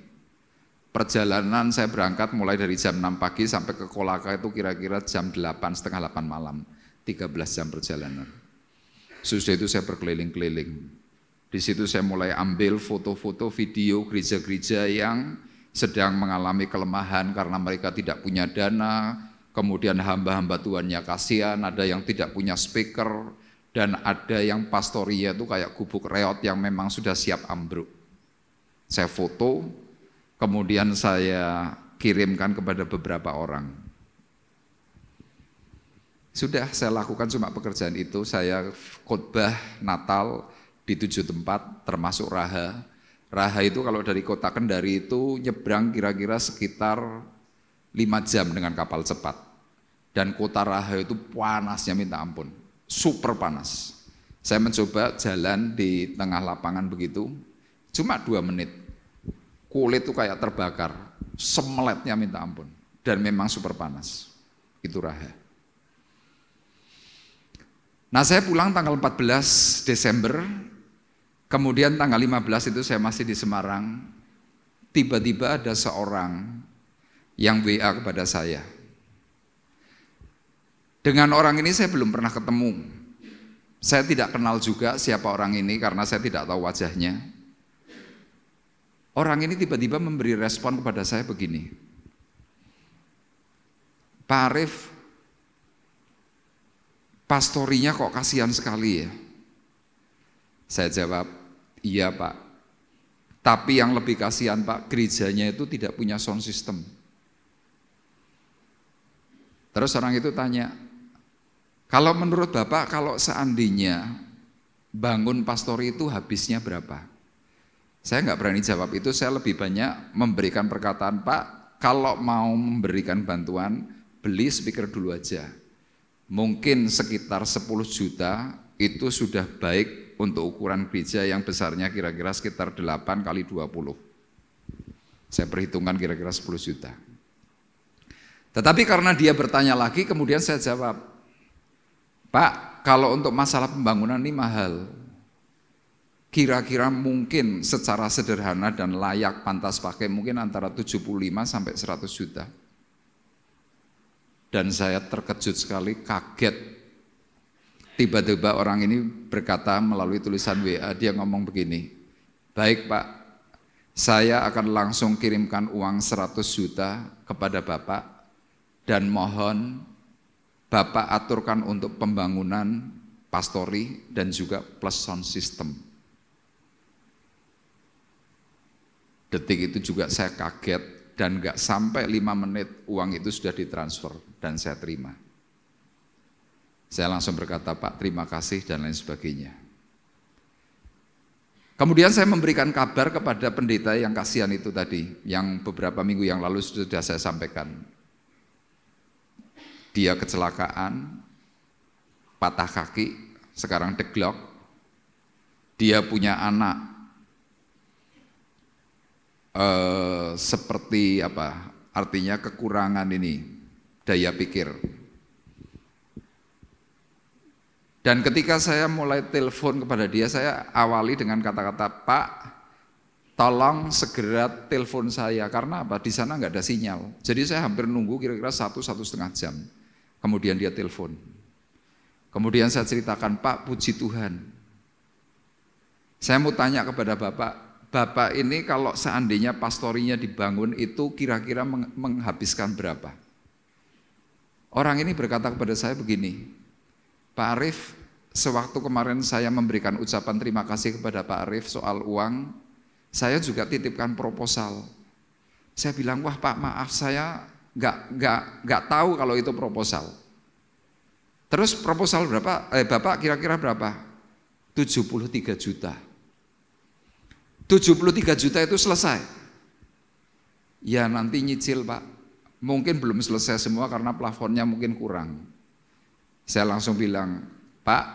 Perjalanan saya berangkat mulai dari jam 6 pagi sampai ke Kolaka itu kira-kira jam 8, setengah 8 malam, 13 jam perjalanan. Sesudah itu saya berkeliling-keliling. Di situ saya mulai ambil foto-foto, video gereja-gereja yang sedang mengalami kelemahan karena mereka tidak punya dana, kemudian hamba-hamba Tuhannya kasihan, ada yang tidak punya speaker, dan ada yang pastorinya itu kayak gubuk reot yang memang sudah siap ambruk. Saya foto, kemudian saya kirimkan kepada beberapa orang. Sudah saya lakukan cuma pekerjaan itu, saya khotbah Natal di 7 tempat termasuk Raha. Raha itu kalau dari kota Kendari itu nyebrang kira-kira sekitar 5 jam dengan kapal cepat. Dan kota Raha itu panasnya minta ampun, super panas. Saya mencoba jalan di tengah lapangan begitu, cuma 2 menit. Kulit itu kayak terbakar, semeletnya minta ampun. Dan memang super panas, itu Raha. Nah saya pulang tanggal 14 Desember, kemudian tanggal 15 itu saya masih di Semarang. Tiba-tiba ada seorang yang WA kepada saya. Dengan orang ini saya belum pernah ketemu. Saya tidak kenal juga siapa orang ini karena saya tidak tahu wajahnya. Orang ini tiba-tiba memberi respon kepada saya begini. Pak Arif, pastorinya kok kasihan sekali ya? Saya jawab, iya Pak. Tapi yang lebih kasihan Pak, gerejanya itu tidak punya sound system. Terus orang itu tanya, kalau menurut Bapak, kalau seandainya bangun pastori itu habisnya berapa? Saya nggak berani jawab itu, saya lebih banyak memberikan perkataan, Pak, kalau mau memberikan bantuan, beli speaker dulu aja. Mungkin sekitar 10 juta itu sudah baik untuk ukuran gereja yang besarnya kira-kira sekitar 8 kali 20. Saya perhitungkan kira-kira 10 juta. Tetapi karena dia bertanya lagi, kemudian saya jawab, Pak, kalau untuk masalah pembangunan ini mahal. Kira-kira mungkin secara sederhana dan layak pantas pakai mungkin antara 75 sampai 100 juta. Dan saya terkejut sekali, kaget. Tiba-tiba orang ini berkata melalui tulisan WA, dia ngomong begini, baik Pak, saya akan langsung kirimkan uang 100 juta kepada Bapak dan mohon Bapak aturkan untuk pembangunan pastori dan juga plus sound system. Detik itu juga saya kaget. Dan gak sampai 5 menit uang itu sudah ditransfer dan saya terima. Saya langsung berkata, Pak terima kasih dan lain sebagainya. Kemudian saya memberikan kabar kepada pendeta yang kasihan itu tadi, yang beberapa minggu yang lalu sudah saya sampaikan. Dia kecelakaan, patah kaki, sekarang deglok. Dia punya anak. Seperti apa? Artinya kekurangan ini daya pikir. Dan ketika saya mulai telepon kepada dia, saya awali dengan kata-kata, Pak, tolong segera telepon saya karena apa? Di sana nggak ada sinyal. Jadi saya hampir nunggu kira-kira 1–1,5 jam. Kemudian dia telepon. Kemudian saya ceritakan, Pak, puji Tuhan. Saya mau tanya kepada Bapak. Bapak ini kalau seandainya pastorinya dibangun itu kira-kira menghabiskan berapa? Orang ini berkata kepada saya begini, Pak Arif, sewaktu kemarin saya memberikan ucapan terima kasih kepada Pak Arif soal uang, saya juga titipkan proposal. Saya bilang, wah Pak maaf saya nggak tahu kalau itu proposal. Terus proposal berapa? Bapak kira-kira berapa? 73 juta. 73 juta itu selesai. Ya nanti nyicil Pak. Mungkin belum selesai semua karena plafonnya mungkin kurang. Saya langsung bilang, Pak,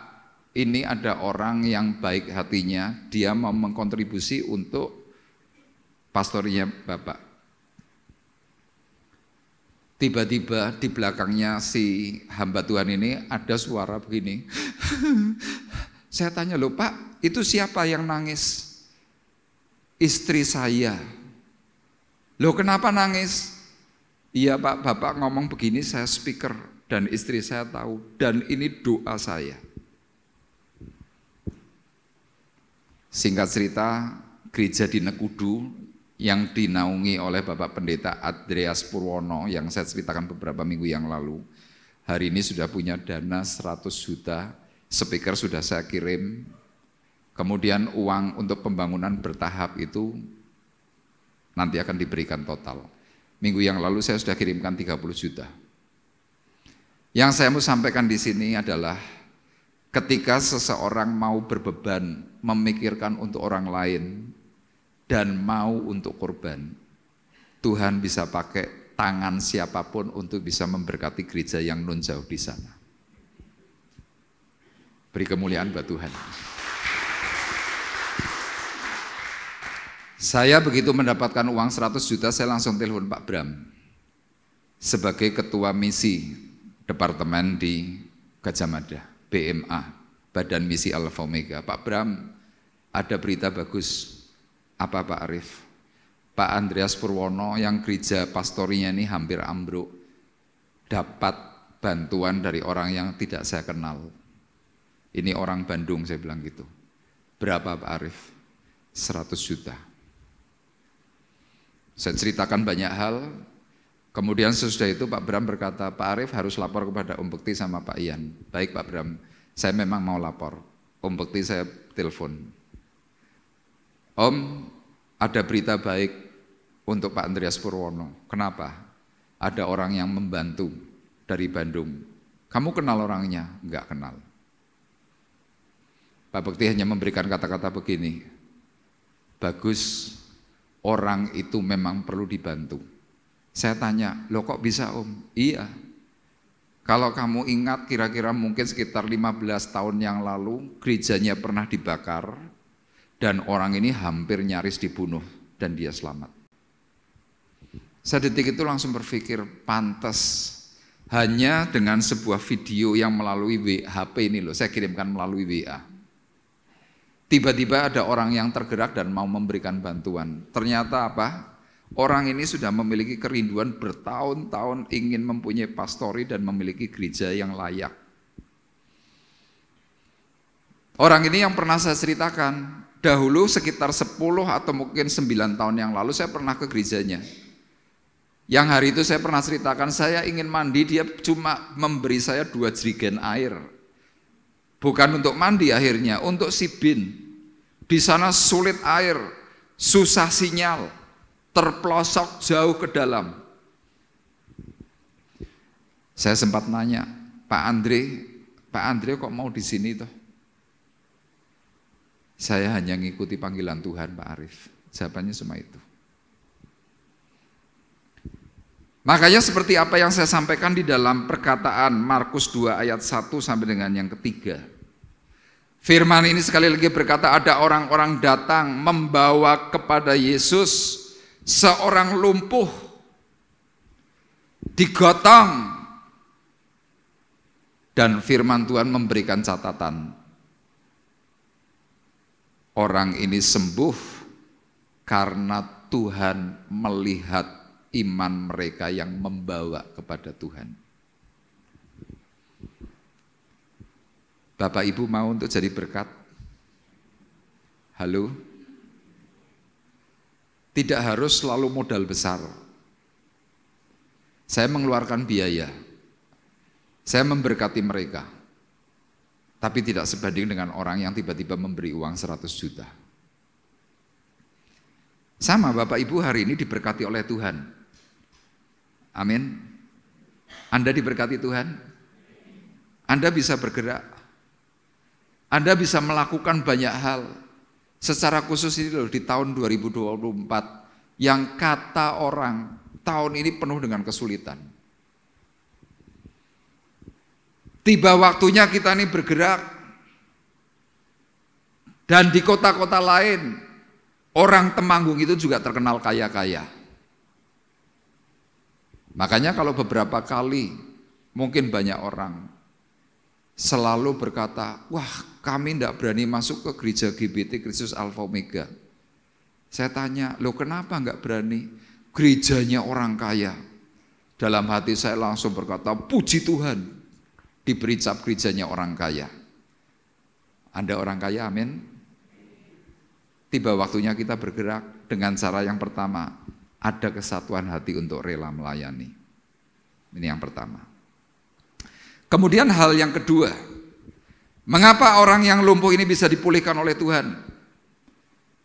ini ada orang yang baik hatinya, dia mau mengkontribusi untuk pastornya Bapak. Tiba-tiba di belakangnya si hamba Tuhan ini ada suara begini. Saya tanya, loh Pak, itu siapa yang nangis? Istri saya. Loh kenapa nangis? Iya Pak, Bapak ngomong begini saya speaker dan istri saya tahu dan ini doa saya. Singkat cerita, gereja di Nekudu yang dinaungi oleh Bapak Pendeta Andreas Purwono yang saya ceritakan beberapa minggu yang lalu. Hari ini sudah punya dana 100 juta, speaker sudah saya kirim, kemudian uang untuk pembangunan bertahap itu nanti akan diberikan total. Minggu yang lalu saya sudah kirimkan 30 juta. Yang saya mau sampaikan di sini adalah ketika seseorang mau berbeban memikirkan untuk orang lain dan mau untuk korban, Tuhan bisa pakai tangan siapapun untuk bisa memberkati gereja yang non jauh di sana. Beri kemuliaan buat Tuhan. Saya begitu mendapatkan uang 100 juta, saya langsung telepon Pak Bram sebagai ketua misi departemen di Gajah Mada, BMA, Badan Misi Alpha Omega. Pak Bram, ada berita bagus. Apa Pak Arif? Pak Andreas Purwono yang gereja pastorinya ini hampir ambruk, dapat bantuan dari orang yang tidak saya kenal. Ini orang Bandung, saya bilang gitu. Berapa Pak Arif? 100 juta. Saya ceritakan banyak hal. Kemudian sesudah itu Pak Bram berkata, Pak Arif harus lapor kepada Om Bekti sama Pak Ian. Baik Pak Bram, saya memang mau lapor. Om Bekti saya telepon. Om, ada berita baik untuk Pak Andreas Purwono. Kenapa? Ada orang yang membantu dari Bandung. Kamu kenal orangnya? Enggak kenal. Pak Bekti hanya memberikan kata-kata begini, bagus, orang itu memang perlu dibantu. Saya tanya, loh kok bisa Om? Iya, kalau kamu ingat kira-kira mungkin sekitar 15 tahun yang lalu gerejanya pernah dibakar dan orang ini hampir nyaris dibunuh dan dia selamat. Sedetik itu langsung berpikir, pantas hanya dengan sebuah video yang melalui HP ini loh, saya kirimkan melalui WA. Tiba-tiba ada orang yang tergerak dan mau memberikan bantuan. Ternyata apa? Orang ini sudah memiliki kerinduan bertahun-tahun ingin mempunyai pastori dan memiliki gereja yang layak. Orang ini yang pernah saya ceritakan, dahulu sekitar 10 atau mungkin 9 tahun yang lalu saya pernah ke gerejanya. Yang hari itu saya pernah ceritakan, saya ingin mandi, dia cuma memberi saya 2 jerigen air. Bukan untuk mandi akhirnya, untuk sibin. Di sana sulit air, susah sinyal, terpelosok jauh ke dalam. Saya sempat nanya, Pak Andre kok mau di sini toh? Saya hanya ngikuti panggilan Tuhan Pak Arif. Jawabannya cuma itu. Makanya seperti apa yang saya sampaikan di dalam perkataan Markus 2 ayat 1 sampai dengan yang ketiga. Firman ini sekali lagi berkata, ada orang-orang datang membawa kepada Yesus seorang lumpuh, digotong. Dan firman Tuhan memberikan catatan. Orang ini sembuh karena Tuhan melihat iman mereka yang membawa kepada Tuhan. Bapak Ibu mau untuk jadi berkat? Halo? Tidak harus selalu modal besar. Saya mengeluarkan biaya. Saya memberkati mereka. Tapi tidak sebanding dengan orang yang tiba-tiba memberi uang 100 juta. Sama Bapak Ibu hari ini diberkati oleh Tuhan. Amin. Anda diberkati Tuhan. Anda bisa bergerak. Anda bisa melakukan banyak hal. Secara khusus ini loh di tahun 2024 yang kata orang tahun ini penuh dengan kesulitan. Tiba waktunya kita ini bergerak. Dan di kota-kota lain orang Temanggung itu juga terkenal kaya-kaya. Makanya kalau beberapa kali mungkin banyak orang selalu berkata, wah kami tidak berani masuk ke gereja GBT Kristus Alpha Omega. Saya tanya, loh kenapa enggak berani? Gerejanya orang kaya. Dalam hati saya langsung berkata, puji Tuhan, diberi cap gerejanya orang kaya. Anda orang kaya, amin. tiba waktunya kita bergerak dengan cara yang pertama, ada kesatuan hati untuk rela melayani. Ini yang pertama. Kemudian hal yang kedua, mengapa orang yang lumpuh ini bisa dipulihkan oleh Tuhan?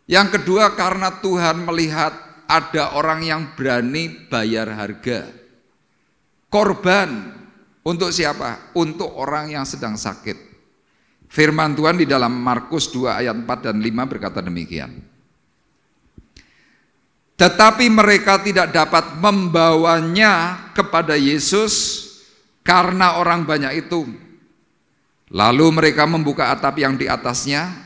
Yang kedua, karena Tuhan melihat ada orang yang berani bayar harga. Korban untuk siapa? Untuk orang yang sedang sakit. Firman Tuhan di dalam Markus 2 ayat 4 dan 5 berkata demikian. Tetapi mereka tidak dapat membawanya kepada Yesus karena orang banyak itu. Lalu mereka membuka atap yang di atasnya.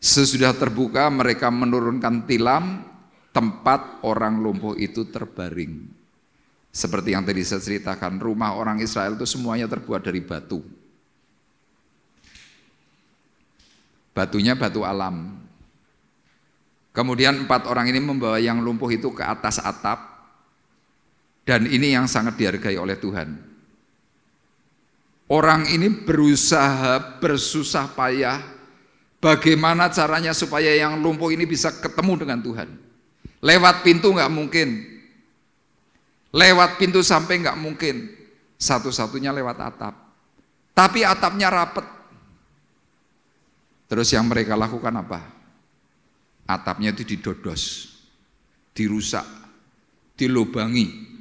Sesudah terbuka mereka menurunkan tilam, tempat orang lumpuh itu terbaring. Seperti yang tadi saya ceritakan, rumah orang Israel itu semuanya terbuat dari batu. Batunya batu alam. Kemudian 4 orang ini membawa yang lumpuh itu ke atas atap. Dan ini yang sangat dihargai oleh Tuhan. Orang ini berusaha, bersusah payah, bagaimana caranya supaya yang lumpuh ini bisa ketemu dengan Tuhan. Lewat pintu nggak mungkin. Lewat pintu sampai nggak mungkin. Satu-satunya lewat atap. Tapi atapnya rapet. Terus yang mereka lakukan apa? Atapnya itu didodos, dirusak, dilubangi.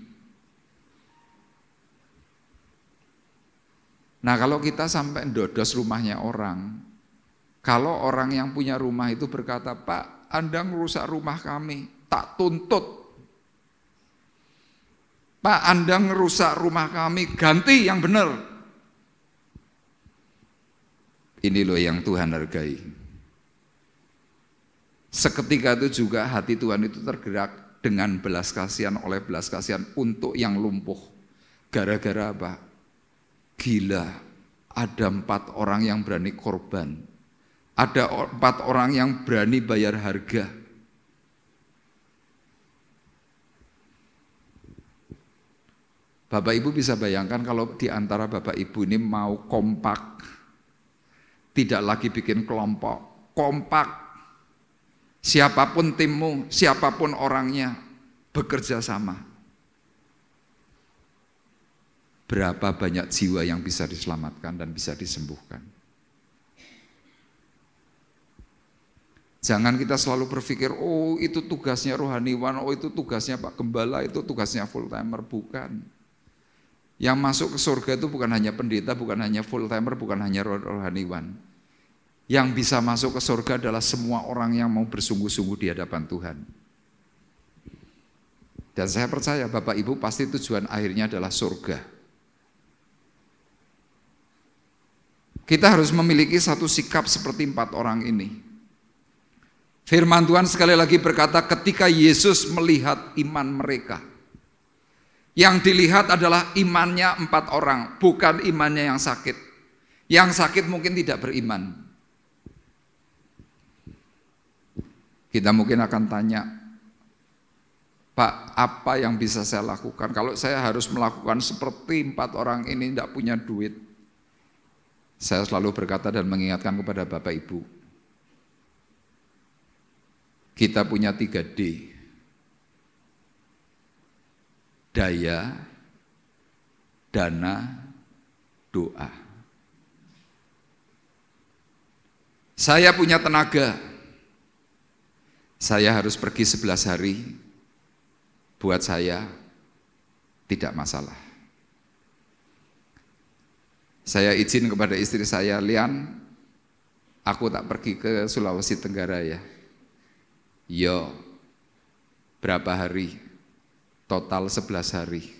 Nah kalau kita sampai dodos rumahnya orang, kalau orang yang punya rumah itu berkata, Pak, Anda merusak rumah kami, tak tuntut. Pak, Anda merusak rumah kami, ganti yang benar. Ini loh yang Tuhan hargai. Seketika itu juga hati Tuhan itu tergerak dengan belas kasihan, oleh belas kasihan untuk yang lumpuh. Gara-gara apa? Gila, ada 4 orang yang berani korban. Ada 4 orang yang berani bayar harga. Bapak Ibu bisa bayangkan kalau di antara Bapak Ibu ini mau kompak, tidak lagi bikin kelompok, kompak. Siapapun timmu, siapapun orangnya, bekerja sama. Berapa banyak jiwa yang bisa diselamatkan dan bisa disembuhkan. Jangan kita selalu berpikir, oh itu tugasnya rohaniwan, oh itu tugasnya Pak Gembala, itu tugasnya full timer. Bukan. Yang masuk ke surga itu bukan hanya pendeta, bukan hanya full timer, bukan hanya rohaniwan. Yang bisa masuk ke surga adalah semua orang yang mau bersungguh-sungguh di hadapan Tuhan. Dan saya percaya Bapak Ibu pasti tujuan akhirnya adalah surga. Kita harus memiliki satu sikap seperti 4 orang ini. Firman Tuhan sekali lagi berkata, ketika Yesus melihat iman mereka, yang dilihat adalah imannya 4 orang, bukan imannya yang sakit. Yang sakit mungkin tidak beriman. Kita mungkin akan tanya, Pak, apa yang bisa saya lakukan? Kalau saya harus melakukan seperti 4 orang ini, tidak punya duit. Saya selalu berkata dan mengingatkan kepada Bapak Ibu, kita punya 3D. Daya, dana, doa. Saya punya tenaga. Saya harus pergi 11 hari. Buat saya tidak masalah. Saya izin kepada istri saya, Lian, aku tak pergi ke Sulawesi Tenggara ya. Yo, berapa hari? Total 11 hari.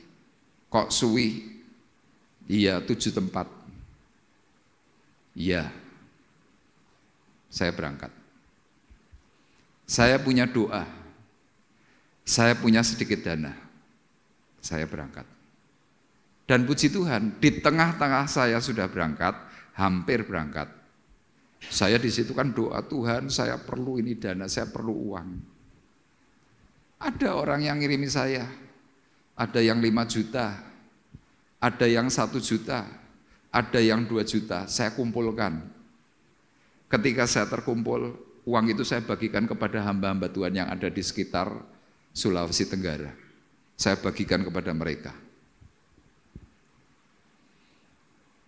Kok suwi? Iya, 7 tempat. Iya, saya berangkat. Saya punya doa. Saya punya sedikit dana. Saya berangkat. Dan puji Tuhan, di tengah-tengah saya sudah berangkat, hampir berangkat. Saya di situ kan doa, Tuhan, saya perlu ini dana, saya perlu uang. Ada orang yang ngirimi saya, ada yang 5 juta, ada yang 1 juta, ada yang 2 juta, saya kumpulkan. Ketika saya terkumpul, uang itu saya bagikan kepada hamba-hamba Tuhan yang ada di sekitar Sulawesi Tenggara. Saya bagikan kepada mereka.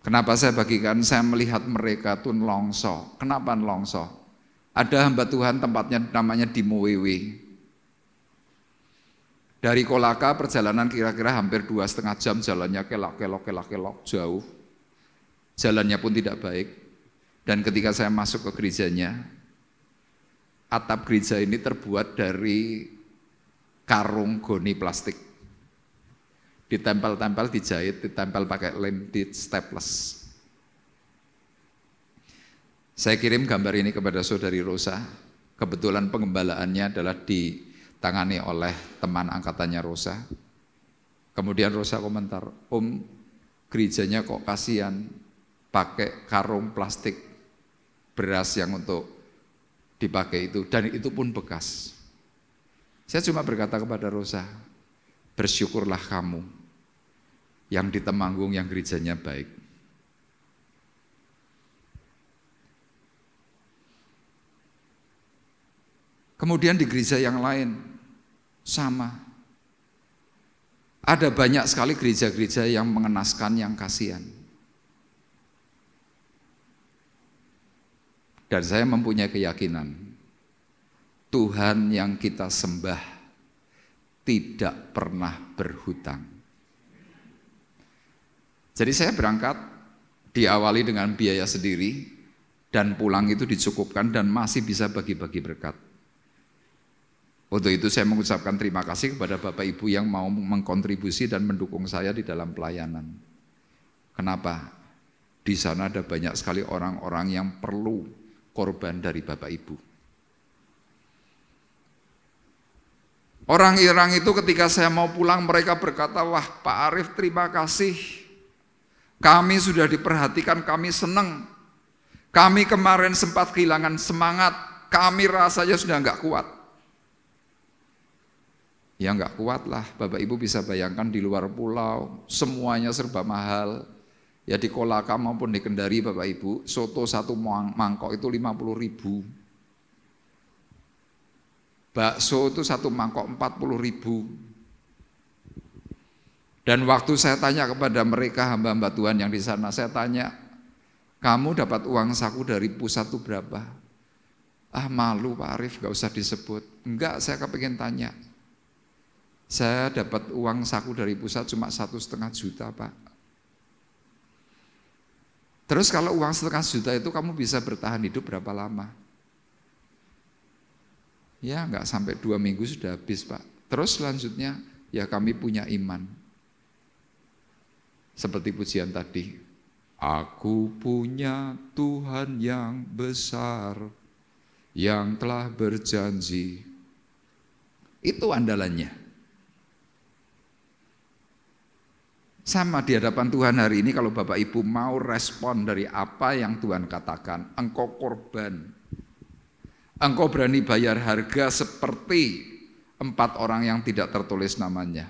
Kenapa saya bagikan? Saya melihat mereka tuh nelongso. Kenapa nelongso? Ada hamba Tuhan tempatnya namanya di Mowewe. Dari Kolaka perjalanan kira-kira hampir 2,5 jam, jalannya kelok jauh. Jalannya pun tidak baik. Dan ketika saya masuk ke gerejanya, atap gereja ini terbuat dari karung goni plastik. Ditempel-tempel, dijahit, ditempel pakai lem, di staples. Saya kirim gambar ini kepada saudari Rosa. Kebetulan pengembalaannya adalah ditangani oleh teman angkatannya Rosa. Kemudian Rosa komentar, Om, gerejanya kok kasihan pakai karung plastik beras yang untuk dipakai itu, dan itu pun bekas. Saya cuma berkata kepada Rosa, bersyukurlah kamu yang di Temanggung yang gerejanya baik. Kemudian di gereja yang lain sama. Ada banyak sekali gereja-gereja yang mengenaskan, yang kasihan. Dan saya mempunyai keyakinan Tuhan yang kita sembah tidak pernah berhutang. Jadi saya berangkat diawali dengan biaya sendiri dan pulang itu dicukupkan dan masih bisa bagi-bagi berkat. Untuk itu saya mengucapkan terima kasih kepada Bapak Ibu yang mau mengkontribusi dan mendukung saya di dalam pelayanan. Kenapa? Di sana ada banyak sekali orang-orang yang perlu korban dari Bapak Ibu. Orang-orang itu ketika saya mau pulang mereka berkata, wah Pak Arief terima kasih. Kami sudah diperhatikan, kami senang. Kami kemarin sempat kehilangan semangat, kami rasanya sudah enggak kuat. Ya enggak kuat lah, Bapak Ibu bisa bayangkan di luar pulau, semuanya serba mahal. Ya di Kolaka maupun di Kendari Bapak Ibu, soto satu mangkok itu 50.000. Bakso itu satu mangkok 40.000. Dan waktu saya tanya kepada mereka hamba-hamba Tuhan yang di sana, saya tanya, kamu dapat uang saku dari pusat itu berapa? Ah malu Pak Arief, gak usah disebut. Enggak, saya kepingin tanya. Saya dapat uang saku dari pusat cuma 1,5 juta Pak. Terus kalau uang 1,5 juta itu kamu bisa bertahan hidup berapa lama? Ya enggak sampai 2 minggu sudah habis Pak. Terus selanjutnya ya kami punya iman. Seperti pujian tadi. Aku punya Tuhan yang besar, yang telah berjanji. Itu andalannya. Sama di hadapan Tuhan hari ini kalau Bapak Ibu mau respon dari apa yang Tuhan katakan, engkau korban, engkau berani bayar harga seperti 4 orang yang tidak tertulis namanya.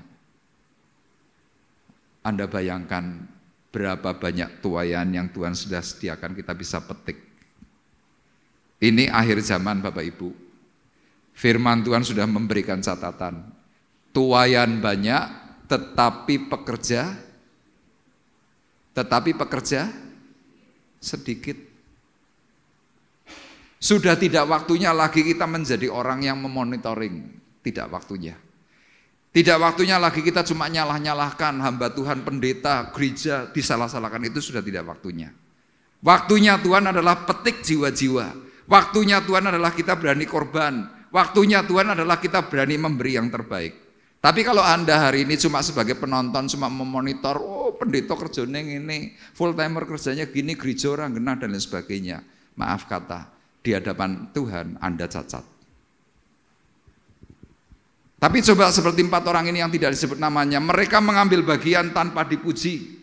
Anda bayangkan berapa banyak tuaian yang Tuhan sudah sediakan kita bisa petik. Ini akhir zaman Bapak Ibu. Firman Tuhan sudah memberikan catatan. Tuaian banyak, tetapi pekerja sedikit. Sudah tidak waktunya lagi kita menjadi orang yang memonitoring, tidak waktunya. Tidak waktunya lagi kita cuma nyalah-nyalahkan hamba Tuhan, pendeta, gereja, disalah-salahkan, itu sudah tidak waktunya. Waktunya Tuhan adalah petik jiwa-jiwa. Waktunya Tuhan adalah kita berani korban. Waktunya Tuhan adalah kita berani memberi yang terbaik. Tapi kalau Anda hari ini cuma sebagai penonton, cuma memonitor, oh pendeta kerjanya ini, full timer kerjanya gini, gereja orang genah dan lain sebagainya. Maaf kata, di hadapan Tuhan Anda cacat. Tapi coba seperti 4 orang ini yang tidak disebut namanya, mereka mengambil bagian tanpa dipuji.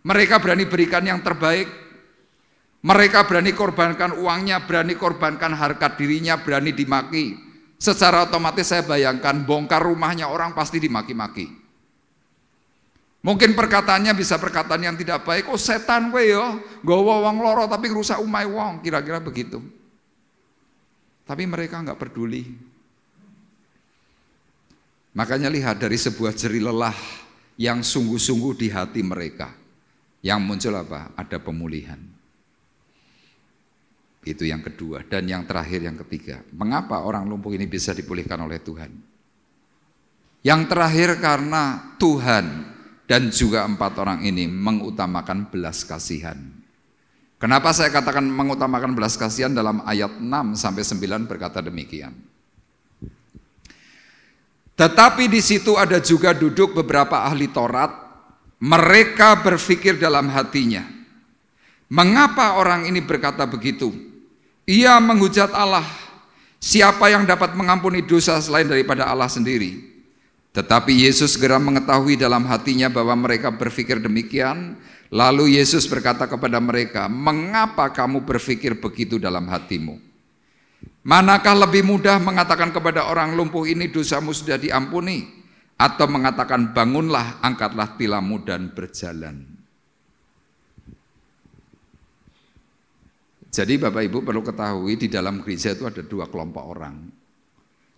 Mereka berani berikan yang terbaik. Mereka berani korbankan uangnya, berani korbankan harkat dirinya, berani dimaki. Secara otomatis saya bayangkan bongkar rumahnya orang pasti dimaki-maki. Mungkin perkataannya bisa perkataan yang tidak baik. Oh setan kowe yo, nggawa wong loro tapi rusak umai wong, kira-kira begitu. Tapi mereka nggak peduli. Makanya lihat dari sebuah jerih lelah yang sungguh-sungguh di hati mereka. Yang muncul apa? Ada pemulihan. Itu yang kedua. Dan yang terakhir, yang ketiga. Mengapa orang lumpuh ini bisa dipulihkan oleh Tuhan? Yang terakhir karena Tuhan dan juga 4 orang ini mengutamakan belas kasihan. Kenapa saya katakan mengutamakan belas kasihan? Dalam ayat 6-9 berkata demikian. Tetapi di situ ada juga duduk beberapa ahli Taurat. Mereka berpikir dalam hatinya, mengapa orang ini berkata begitu? Ia menghujat Allah. Siapa yang dapat mengampuni dosa selain daripada Allah sendiri? Tetapi Yesus segera mengetahui dalam hatinya bahwa mereka berpikir demikian. Lalu Yesus berkata kepada mereka, mengapa kamu berpikir begitu dalam hatimu? Manakah lebih mudah mengatakan kepada orang lumpuh ini dosamu sudah diampuni, atau mengatakan bangunlah, angkatlah tilammu dan berjalan? Jadi Bapak Ibu perlu ketahui di dalam gereja itu ada 2 kelompok orang.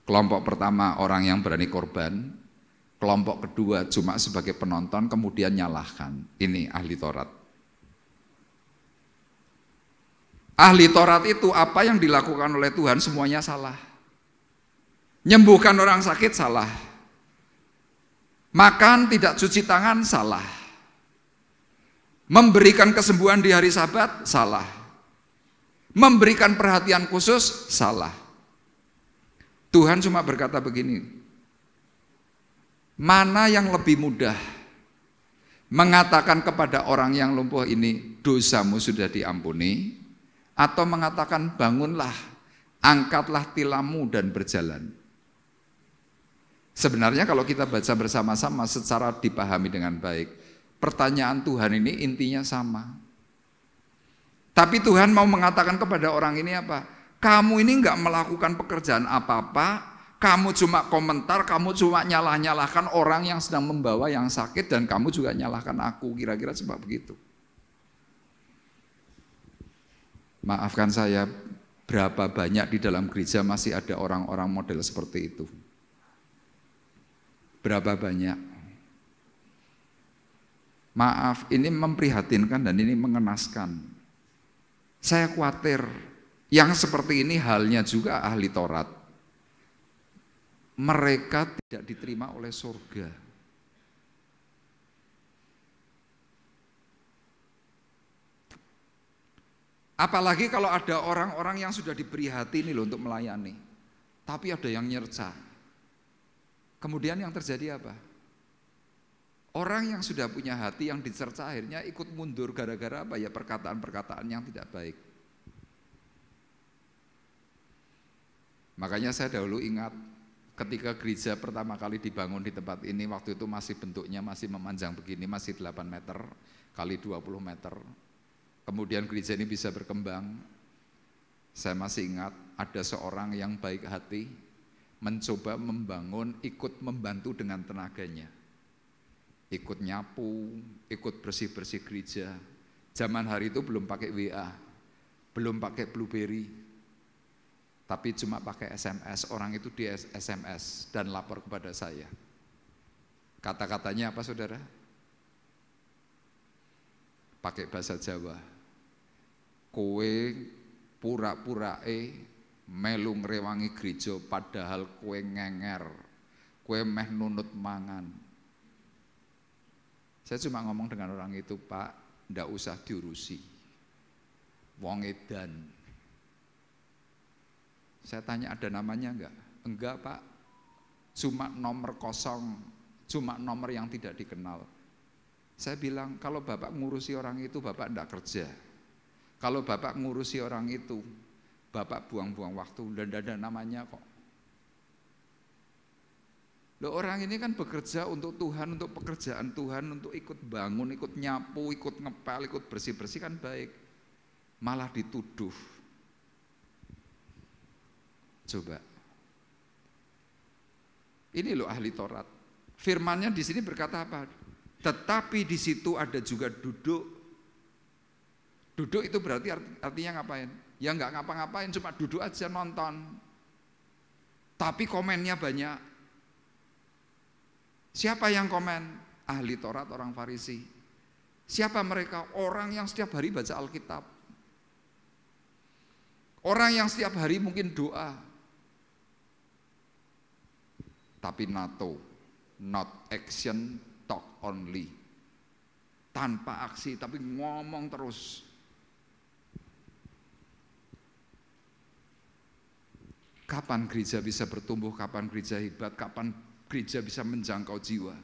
Kelompok pertama orang yang berani korban, kelompok kedua cuma sebagai penonton kemudian nyalahkan. Ini ahli Taurat. Ahli Taurat itu apa yang dilakukan oleh Tuhan semuanya salah. Nyembuhkan orang sakit salah. Makan tidak cuci tangan salah. Memberikan kesembuhan di hari Sabat salah. Memberikan perhatian khusus salah. Tuhan cuma berkata begini, mana yang lebih mudah? Mengatakan kepada orang yang lumpuh ini dosamu sudah diampuni, atau mengatakan bangunlah, angkatlah tilammu dan berjalan? Sebenarnya kalau kita baca bersama-sama secara dipahami dengan baik, pertanyaan Tuhan ini intinya sama. Tapi Tuhan mau mengatakan kepada orang ini apa? Kamu ini enggak melakukan pekerjaan apa-apa, kamu cuma komentar, kamu cuma nyalah-nyalahkan orang yang sedang membawa yang sakit, dan kamu juga nyalahkan aku, kira-kira cuma begitu. Maafkan saya, berapa banyak di dalam gereja masih ada orang-orang model seperti itu? Berapa banyak? Maaf, ini memprihatinkan dan ini mengenaskan. Saya khawatir yang seperti ini halnya juga ahli Taurat. Mereka tidak diterima oleh surga. Apalagi kalau ada orang-orang yang sudah diberi hati ini loh untuk melayani, tapi ada yang nyerca. Kemudian yang terjadi apa? Orang yang sudah punya hati yang dicerca akhirnya ikut mundur gara-gara apa ya? Perkataan-perkataan yang tidak baik. Makanya saya dahulu ingat ketika gereja pertama kali dibangun di tempat ini, waktu itu masih bentuknya masih memanjang begini, masih 8 meter kali 20 meter. Kemudian gereja ini bisa berkembang. Saya masih ingat ada seorang yang baik hati mencoba membangun, ikut membantu dengan tenaganya. Ikut nyapu, ikut bersih-bersih gereja. Zaman hari itu belum pakai WA, belum pakai BlueBerry, tapi cuma pakai SMS. Orang itu di SMS dan lapor kepada saya. Kata-katanya apa saudara? Pakai bahasa Jawa. Kowe pura-purae melu ngrewangi gereja padahal kowe ngenger, kowe meh nunut mangan. Saya cuma ngomong dengan orang itu, Pak, ndak usah diurusi, wong edan. Saya tanya ada namanya enggak? Enggak, Pak, cuma nomor kosong, cuma nomor yang tidak dikenal. Saya bilang, kalau Bapak ngurusi orang itu, Bapak ndak kerja. Kalau Bapak ngurusi orang itu, Bapak buang-buang waktu, dan ada namanya kok. Loh, orang ini kan bekerja untuk Tuhan, untuk pekerjaan Tuhan, untuk ikut bangun, ikut nyapu, ikut ngepel, ikut bersih-bersih kan baik. Malah dituduh. Coba. Ini loh ahli Taurat. Firmannya di sini berkata apa? Tetapi di situ ada juga duduk. Duduk itu berarti artinya ngapain? Ya nggak ngapa-ngapain, cuma duduk aja nonton. Tapi komennya banyak. Siapa yang komen? Ahli Taurat, orang Farisi. Siapa mereka? Orang yang setiap hari baca Alkitab. Orang yang setiap hari mungkin doa. Tapi NATO, not action, talk only. Tanpa aksi, tapi ngomong terus. Kapan gereja bisa bertumbuh, kapan gereja hebat, kapan gereja bisa menjangkau jiwa.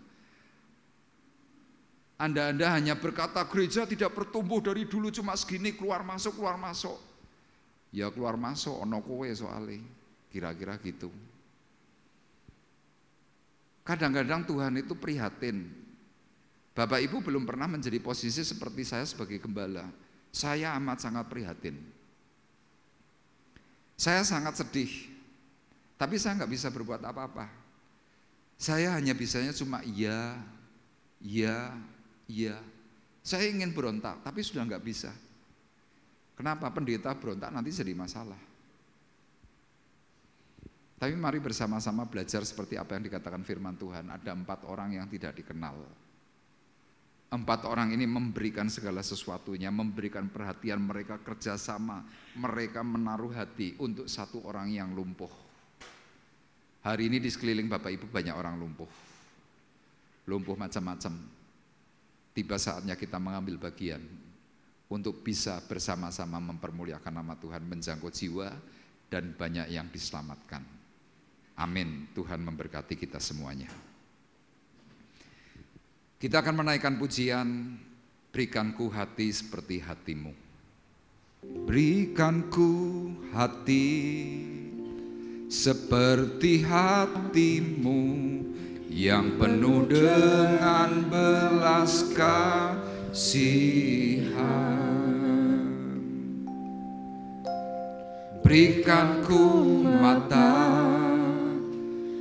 Anda hanya berkata gereja tidak bertumbuh dari dulu cuma segini, keluar masuk. Ya keluar masuk, ono kowe soalnya, kira-kira gitu. Kadang-kadang Tuhan itu prihatin. Bapak Ibu belum pernah menjadi posisi seperti saya sebagai gembala. Saya amat sangat prihatin. Saya sangat sedih, tapi saya nggak bisa berbuat apa-apa. Saya hanya bisanya cuma iya. Saya ingin berontak, tapi sudah nggak bisa. Kenapa? Pendeta berontak nanti jadi masalah. Tapi mari bersama-sama belajar seperti apa yang dikatakan firman Tuhan. Ada 4 orang yang tidak dikenal. 4 orang ini memberikan segala sesuatunya, memberikan perhatian, mereka kerjasama, mereka menaruh hati untuk 1 orang yang lumpuh. Hari ini di sekeliling Bapak Ibu banyak orang lumpuh. Lumpuh macam-macam. Tiba saatnya kita mengambil bagian untuk bisa bersama-sama mempermuliakan nama Tuhan, menjangkau jiwa, dan banyak yang diselamatkan. Amin. Tuhan memberkati kita semuanya. Kita akan menaikkan pujian, berikanku hati seperti hatimu. Berikanku hati seperti hatimu, yang penuh dengan belas kasihan. Berikanku mata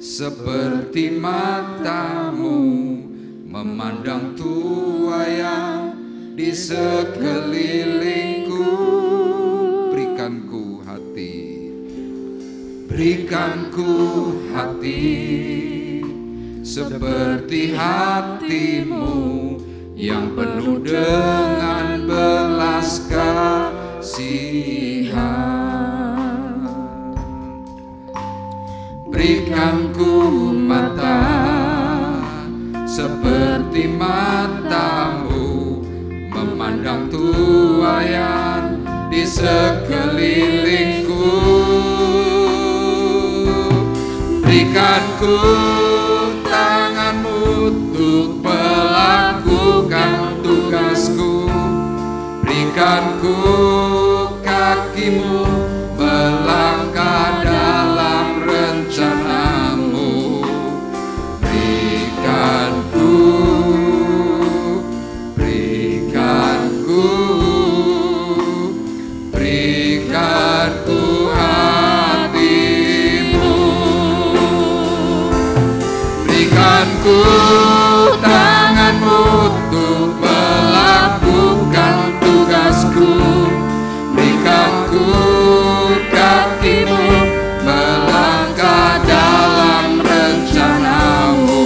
seperti matamu, memandang tuayan di sekelilingku. Berikanku hati, berikanku hati seperti hatimu, yang penuh dengan belas kasihan. Berikanku mata seperti matamu, memandang tuayan di sekelilingku. Berikanku tanganmu untuk melakukan tugasku. Berikanku kakimu melangkah dalam rencanamu. Berikanku hatimu. Berikanku tanganmu untuk melakukan tugasku. Berikanku kakimu melangkah dalam rencanamu.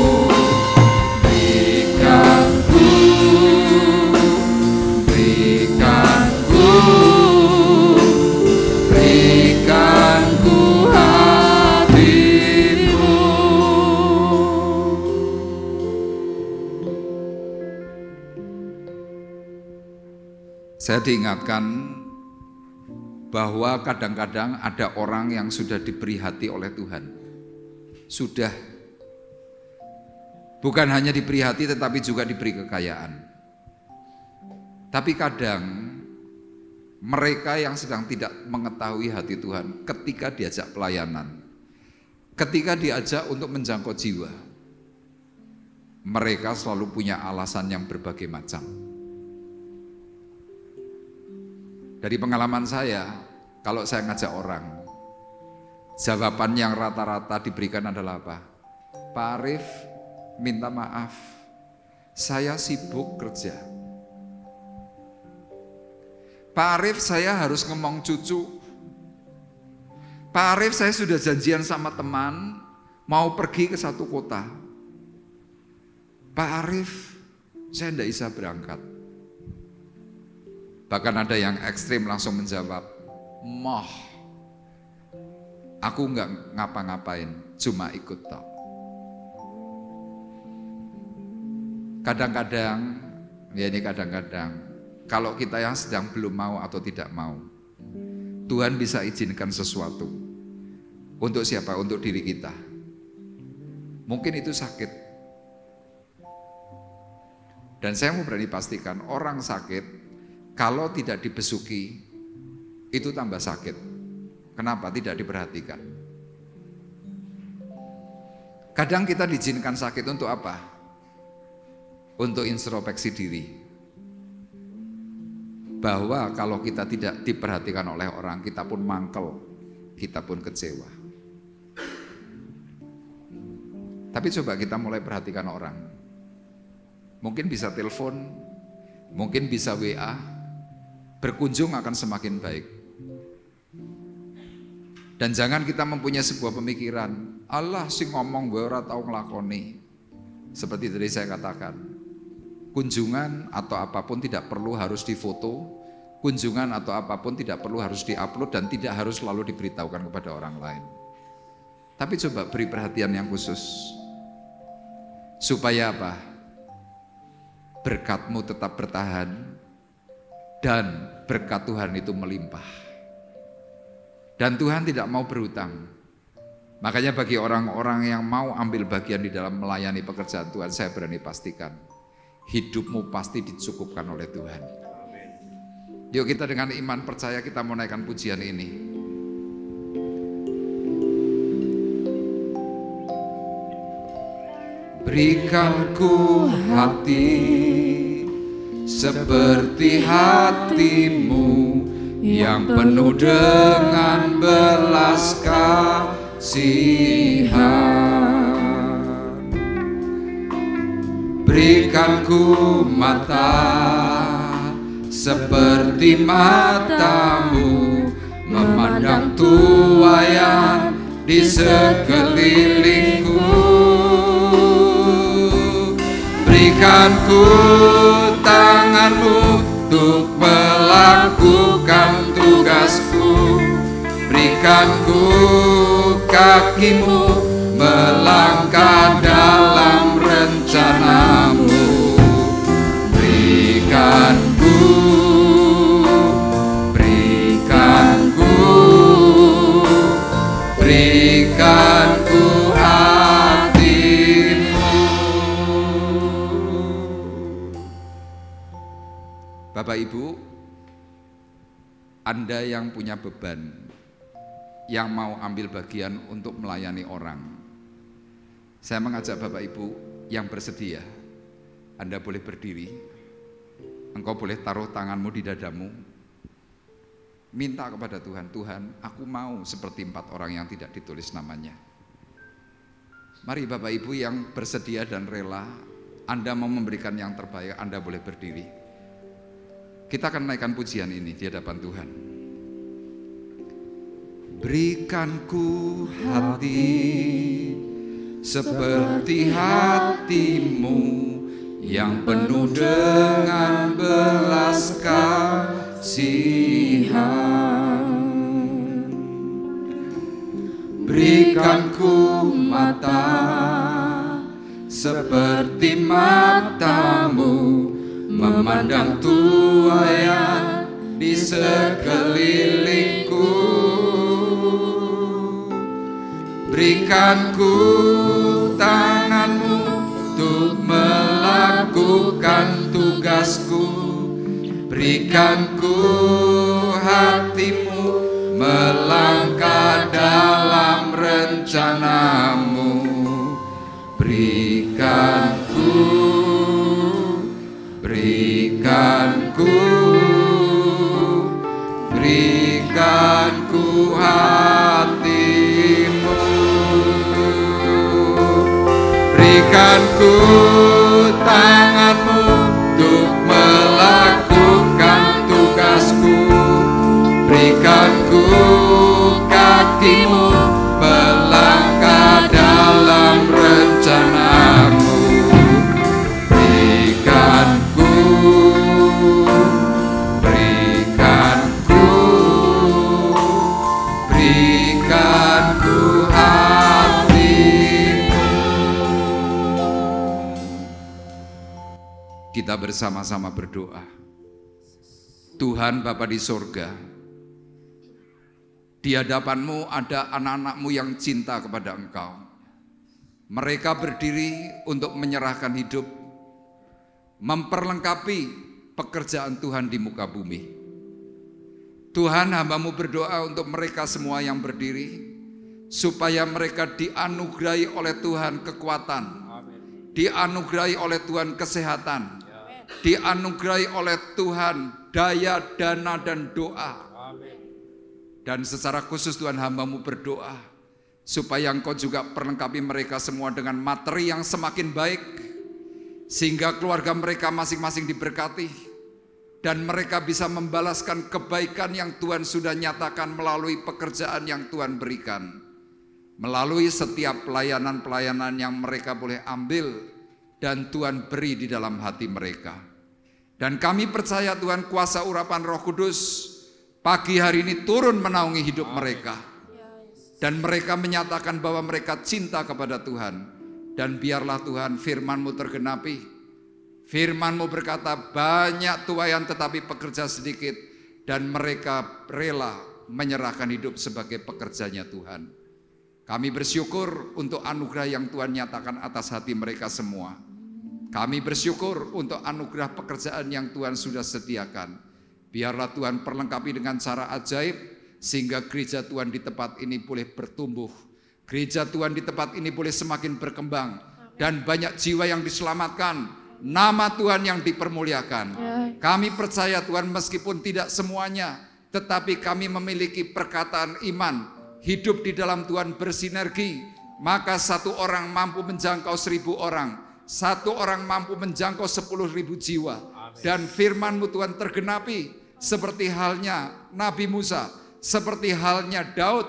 Berikanku hatimu. Saya diingatkan bahwa kadang-kadang ada orang yang sudah diberi hati oleh Tuhan. Sudah. Bukan hanya diberi hati tetapi juga diberi kekayaan. Tapi kadang mereka yang sedang tidak mengetahui hati Tuhan ketika diajak pelayanan, ketika diajak untuk menjangkau jiwa, mereka selalu punya alasan yang berbagai macam. Dari pengalaman saya, kalau saya ngajak orang, jawaban yang rata-rata diberikan adalah apa? Pak Arif, minta maaf, saya sibuk kerja. Pak Arif, saya harus ngomong cucu, Pak Arif, saya sudah janjian sama teman mau pergi ke satu kota. Pak Arif, saya tidak bisa berangkat. Bahkan ada yang ekstrim langsung menjawab, moh, aku nggak ngapa-ngapain, cuma ikut tok. Kadang-kadang, ya ini kadang-kadang, kalau kita yang sedang belum mau atau tidak mau, Tuhan bisa izinkan sesuatu. Untuk siapa? Untuk diri kita. Mungkin itu sakit. Dan saya mau berani pastikan, orang sakit, kalau tidak dibesuki, itu tambah sakit. Kenapa? Tidak diperhatikan. Kadang kita diizinkan sakit untuk apa? Untuk introspeksi diri. Bahwa kalau kita tidak diperhatikan oleh orang, kita pun mangkel, kita pun kecewa. Tapi coba kita mulai perhatikan orang. Mungkin bisa telepon, mungkin bisa WA, berkunjung akan semakin baik. Dan jangan kita mempunyai sebuah pemikiran, Allah sih ngomong gue ora tau nglakoni. Seperti tadi saya katakan, kunjungan atau apapun tidak perlu harus difoto, kunjungan atau apapun tidak perlu harus diupload dan tidak harus selalu diberitahukan kepada orang lain. Tapi coba beri perhatian yang khusus. Supaya apa? Berkatmu tetap bertahan dan berkat Tuhan itu melimpah. Dan Tuhan tidak mau berhutang. Makanya bagi orang-orang yang mau ambil bagian di dalam melayani pekerjaan Tuhan, saya berani pastikan, hidupmu pasti dicukupkan oleh Tuhan. Yuk kita dengan iman percaya kita mau naikkan pujian ini. Berikan ku hati seperti hatimu yang penuh dengan belas kasihan. Berikan ku mata seperti matamu memandang tuaian di sekelilingku. Berikan ku tanganmu untuk melakukan tugasku. Berikan ku kakimu melangkah dalam rencanamu. Berikan ku Bapak Ibu, Anda yang punya beban, yang mau ambil bagian untuk melayani orang, saya mengajak Bapak Ibu yang bersedia, Anda boleh berdiri, engkau boleh taruh tanganmu di dadamu, minta kepada Tuhan, Tuhan aku mau seperti 4 orang yang tidak ditulis namanya. Mari Bapak Ibu yang bersedia dan rela, Anda mau memberikan yang terbaik, Anda boleh berdiri. Kita akan naikkan pujian ini di hadapan Tuhan. Berikan ku hati seperti hatimu yang penuh dengan belas kasihan. Berikan ku mata seperti matamu memandang tuaian di sekelilingku. Berikan ku tanganmu untuk melakukan tugasku. Berikan ku hatimu melangkah dalam rencanamu. Berikan ku hatimu. Berikan ku tanganmu untuk melakukan tugasku. Berikan ku kakimu Kita bersama-sama berdoa. Tuhan Bapa di sorga, di hadapan-Mu ada anak-anak-Mu yang cinta kepada Engkau. Mereka berdiri untuk menyerahkan hidup, memperlengkapi pekerjaan Tuhan di muka bumi. Tuhan, hamba-Mu berdoa untuk mereka semua yang berdiri, supaya mereka dianugerahi oleh Tuhan kekuatan, dianugerahi oleh Tuhan kesehatan, dianugerahi oleh Tuhan daya, dana, dan doa. Dan secara khusus Tuhan, hamba-Mu berdoa supaya Engkau juga perlengkapi mereka semua dengan materi yang semakin baik, sehingga keluarga mereka masing-masing diberkati, dan mereka bisa membalaskan kebaikan yang Tuhan sudah nyatakan melalui pekerjaan yang Tuhan berikan, melalui setiap pelayanan-pelayanan yang mereka boleh ambil dan Tuhan beri di dalam hati mereka. Dan kami percaya Tuhan, kuasa urapan Roh Kudus pagi hari ini turun menaungi hidup mereka, dan mereka menyatakan bahwa mereka cinta kepada Tuhan. Dan biarlah Tuhan firman-Mu tergenapi. Firman-Mu berkata, banyak tuaian tetapi pekerja sedikit, dan mereka rela menyerahkan hidup sebagai pekerjanya Tuhan. Kami bersyukur untuk anugerah yang Tuhan nyatakan atas hati mereka semua. Kami bersyukur untuk anugerah pekerjaan yang Tuhan sudah sediakan. Biarlah Tuhan perlengkapi dengan cara ajaib, sehingga gereja Tuhan di tempat ini boleh bertumbuh. Gereja Tuhan di tempat ini boleh semakin berkembang, dan banyak jiwa yang diselamatkan. Nama Tuhan yang dipermuliakan. Kami percaya Tuhan, meskipun tidak semuanya, tetapi kami memiliki perkataan iman. Hidup di dalam Tuhan bersinergi, maka satu orang mampu menjangkau 1000 orang, satu orang mampu menjangkau 10.000 jiwa. Dan firman-Mu Tuhan tergenapi, seperti halnya Nabi Musa, seperti halnya Daud.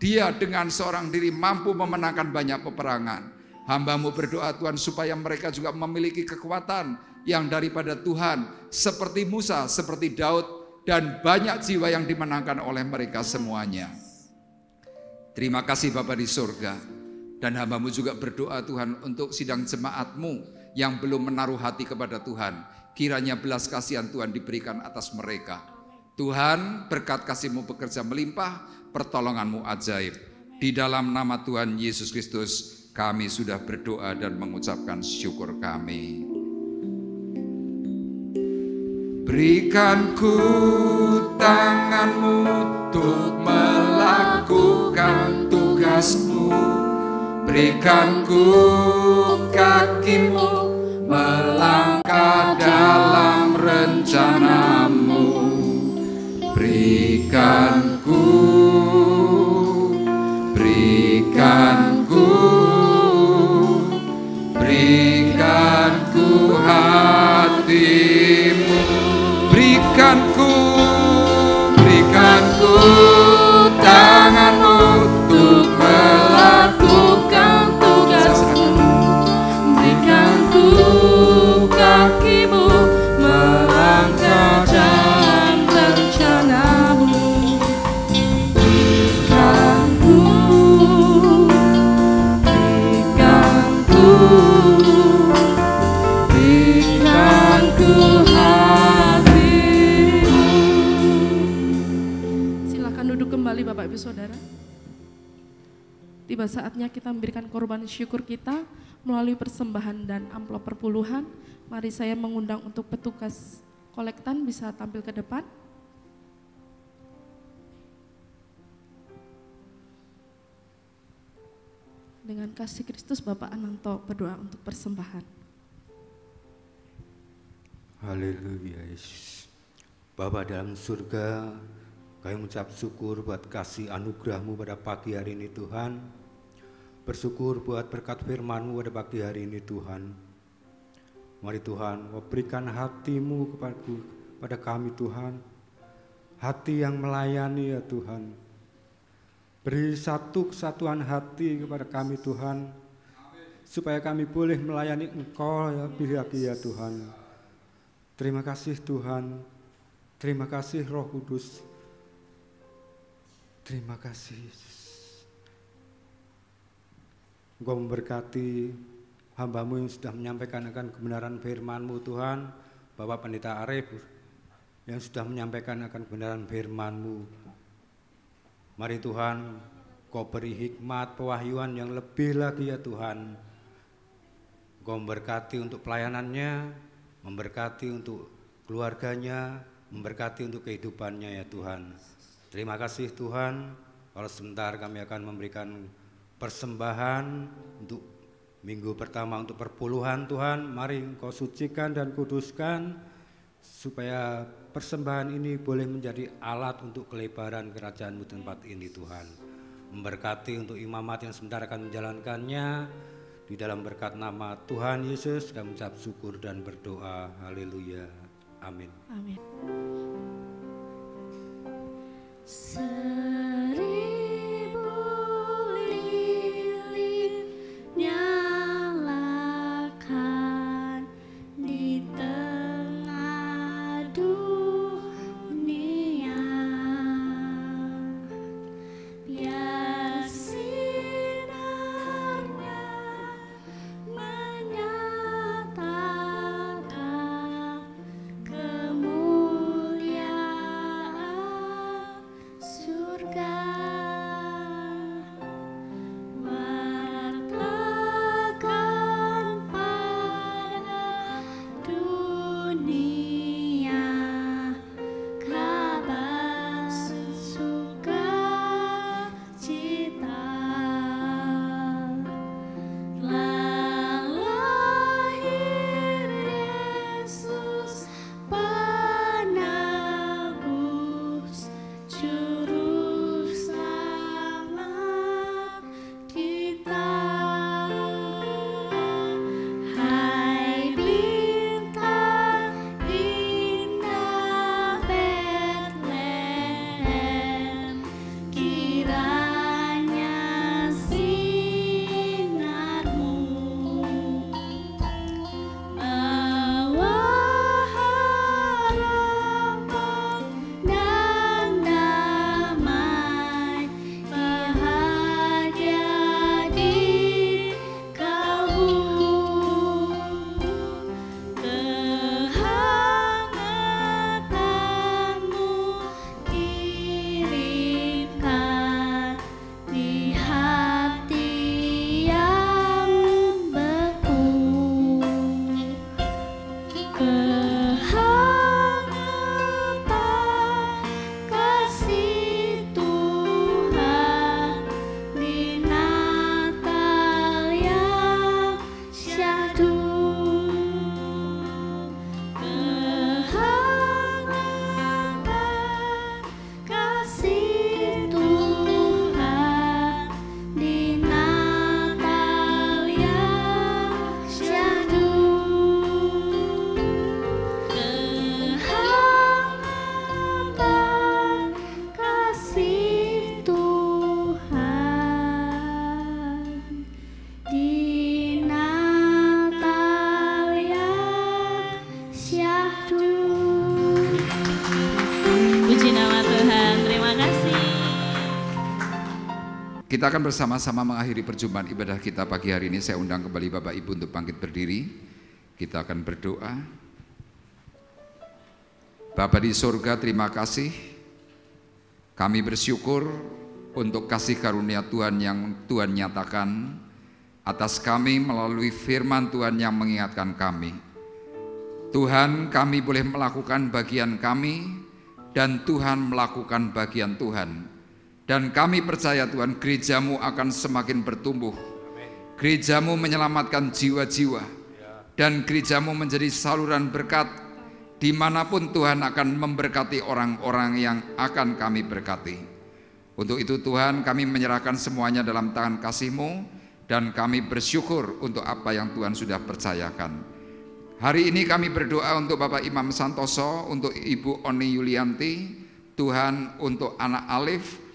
Dia dengan seorang diri mampu memenangkan banyak peperangan. Hamba-Mu berdoa Tuhan, supaya mereka juga memiliki kekuatan yang daripada Tuhan, seperti Musa, seperti Daud, dan banyak jiwa yang dimenangkan oleh mereka semuanya. Terima kasih Bapa di surga. Dan hamba-Mu juga berdoa Tuhan untuk sidang jemaat-Mu yang belum menaruh hati kepada Tuhan. Kiranya belas kasihan Tuhan diberikan atas mereka. Tuhan, berkat kasih-Mu bekerja melimpah, pertolongan-Mu ajaib. Di dalam nama Tuhan Yesus Kristus kami sudah berdoa dan mengucapkan syukur kami. Berikan ku tangan-Mu untuk melakukan tugas-Mu. Berikan ku kaki-Mu melangkah dalam rencana-Mu. Berikan ku hati-Mu. Berikan ku tangan-Mu untuk melakukan tugas-Mu. Berikan ku kaki-Mu melangkah dalam rencana-Mu. Berikan ku hati-Mu. Silakan duduk kembali Bapak Ibu Saudara. Tiba saatnya kita memberikan korban syukur kita melalui persembahan dan amplop perpuluhan. Mari saya mengundang untuk petugas kolektan bisa tampil ke depan. Dengan kasih Kristus Bapak Ananto berdoa untuk persembahan. Haleluya Yesus. Bapa dalam surga, kami mengucap syukur buat kasih anugerah-Mu pada pagi hari ini Tuhan. Bersyukur buat berkat firman-Mu pada pagi hari ini Tuhan. Mari Tuhan, berikan hati-Mu kepada kami Tuhan. Hati yang melayani ya Tuhan. Beri satu kesatuan hati kepada kami Tuhan. Supaya kami boleh melayani Engkau ya lagi ya Tuhan. Terima kasih Tuhan. Terima kasih Roh Kudus. Terima kasih Yesus. Engkau memberkati hamba-Mu yang sudah menyampaikan akan kebenaran firman-Mu Tuhan, Bapak Pendeta Arif yang sudah menyampaikan akan kebenaran firman-Mu. Mari Tuhan, Kau beri hikmat, pewahyuan yang lebih lagi ya Tuhan. Kau memberkati untuk pelayanannya, memberkati untuk keluarganya, memberkati untuk kehidupannya ya Tuhan. Terima kasih Tuhan. Kalau sebentar kami akan memberikan persembahan untuk minggu pertama untuk perpuluhan Tuhan. Mari Engkau sucikan dan kuduskan supaya persembahan ini boleh menjadi alat untuk kelebaran kerajaan-Mu tempat ini Tuhan. Memberkati untuk imamat yang sebentar akan menjalankannya. Di dalam berkat nama Tuhan Yesus kami mengucap syukur dan berdoa. Haleluya. Amin. Amin. Nyalakan di tengah dunia, biar sinarnya menyatakan kemuliaan surga. Wartakan pada dunia kabar sukacita. Telah lahir Yesus penebus, juru selamat kita. Hai bintang indah Betlehem, kiranya sinarmu bawa harapan dan damai, bahagia di kalbu. Kehangatanmu kirimkan di hati yang beku. Kehangatan kasih Tuhan di Natal yang syahdu. Kehangatan kasih Tuhan di Natal yang syahdu. Kehangatan kasih Tuhan di Natal yang syahdu. Puji nama Tuhan, terima kasih. Kita akan bersama-sama mengakhiri perjumpaan ibadah kita pagi hari ini. Saya undang kembali Bapak Ibu untuk bangkit berdiri. Kita akan berdoa. Bapa di surga, terima kasih. Kami bersyukur untuk kasih karunia Tuhan yang Tuhan nyatakan atas kami melalui firman Tuhan yang mengingatkan kami. Tuhan, kami boleh melakukan bagian kami dan Tuhan melakukan bagian Tuhan. Dan kami percaya Tuhan, gereja-Mu akan semakin bertumbuh. Gereja-Mu menyelamatkan jiwa-jiwa. Dan gereja-Mu menjadi saluran berkat dimanapun Tuhan akan memberkati orang-orang yang akan kami berkati. Untuk itu Tuhan, kami menyerahkan semuanya dalam tangan kasih-Mu dan kami bersyukur untuk apa yang Tuhan sudah percayakan. Hari ini kami berdoa untuk Bapak Imam Santoso, untuk Ibu Oni Yulianti, Tuhan untuk anak Alif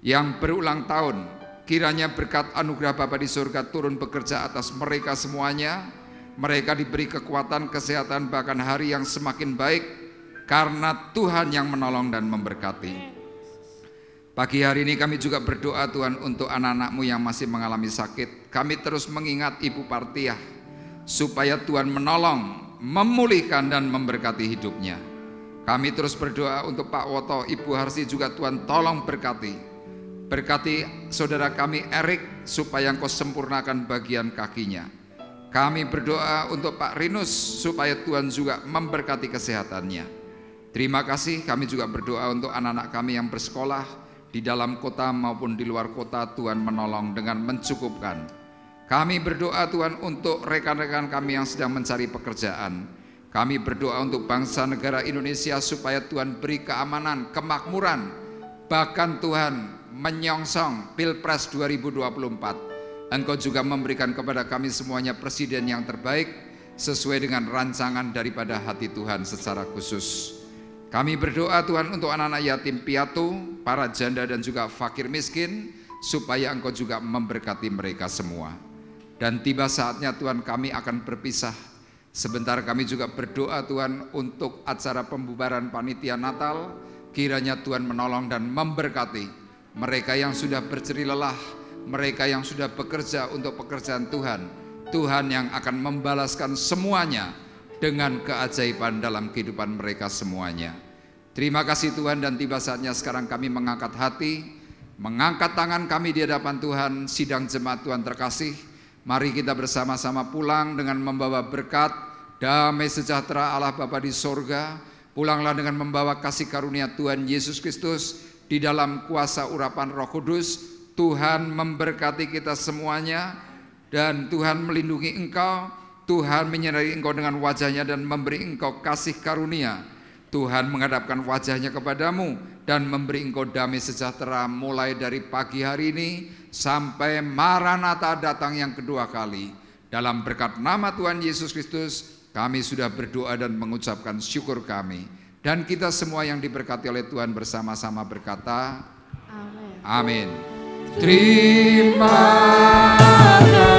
yang berulang tahun. Kiranya berkat anugerah Bapa di surga turun bekerja atas mereka semuanya. Mereka diberi kekuatan, kesehatan, bahkan hari yang semakin baik karena Tuhan yang menolong dan memberkati. Pagi hari ini kami juga berdoa Tuhan untuk anak-anak-Mu yang masih mengalami sakit. Kami terus mengingat Ibu Partiah supaya Tuhan menolong, memulihkan dan memberkati hidupnya. Kami terus berdoa untuk Pak Woto, Ibu Harsi juga Tuhan tolong berkati. Berkati saudara kami Erik supaya Engkau sempurnakan bagian kakinya. Kami berdoa untuk Pak Rinus supaya Tuhan juga memberkati kesehatannya. Terima kasih, kami juga berdoa untuk anak-anak kami yang bersekolah di dalam kota maupun di luar kota. Tuhan menolong dengan mencukupkan. Kami berdoa Tuhan untuk rekan-rekan kami yang sedang mencari pekerjaan. Kami berdoa untuk bangsa negara Indonesia supaya Tuhan beri keamanan, kemakmuran. Bahkan Tuhan menyongsong Pilpres 2024. Engkau juga memberikan kepada kami semuanya presiden yang terbaik sesuai dengan rancangan daripada hati Tuhan secara khusus. Kami berdoa Tuhan untuk anak-anak yatim piatu, para janda dan juga fakir miskin, supaya Engkau juga memberkati mereka semua. Dan tiba saatnya Tuhan kami akan berpisah. Sebentar kami juga berdoa Tuhan untuk acara pembubaran panitia Natal. Kiranya Tuhan menolong dan memberkati mereka yang sudah berjerih lelah, mereka yang sudah bekerja untuk pekerjaan Tuhan. Tuhan yang akan membalaskan semuanya dengan keajaiban dalam kehidupan mereka semuanya. Terima kasih Tuhan, dan tiba saatnya sekarang kami mengangkat hati, mengangkat tangan kami di hadapan Tuhan. Sidang jemaat Tuhan terkasih, mari kita bersama-sama pulang dengan membawa berkat, damai sejahtera Allah Bapa di sorga. Pulanglah dengan membawa kasih karunia Tuhan Yesus Kristus. Di dalam kuasa urapan Roh Kudus, Tuhan memberkati kita semuanya, dan Tuhan melindungi engkau. Tuhan menyinari engkau dengan wajahnya dan memberi engkau kasih karunia. Tuhan menghadapkan wajahnya kepadamu dan memberi engkau damai sejahtera mulai dari pagi hari ini sampai Maranatha datang yang kedua kali. Dalam berkat nama Tuhan Yesus Kristus, kami sudah berdoa dan mengucapkan syukur kami. Dan kita semua yang diberkati oleh Tuhan bersama-sama berkata, Amin. Terima kasih.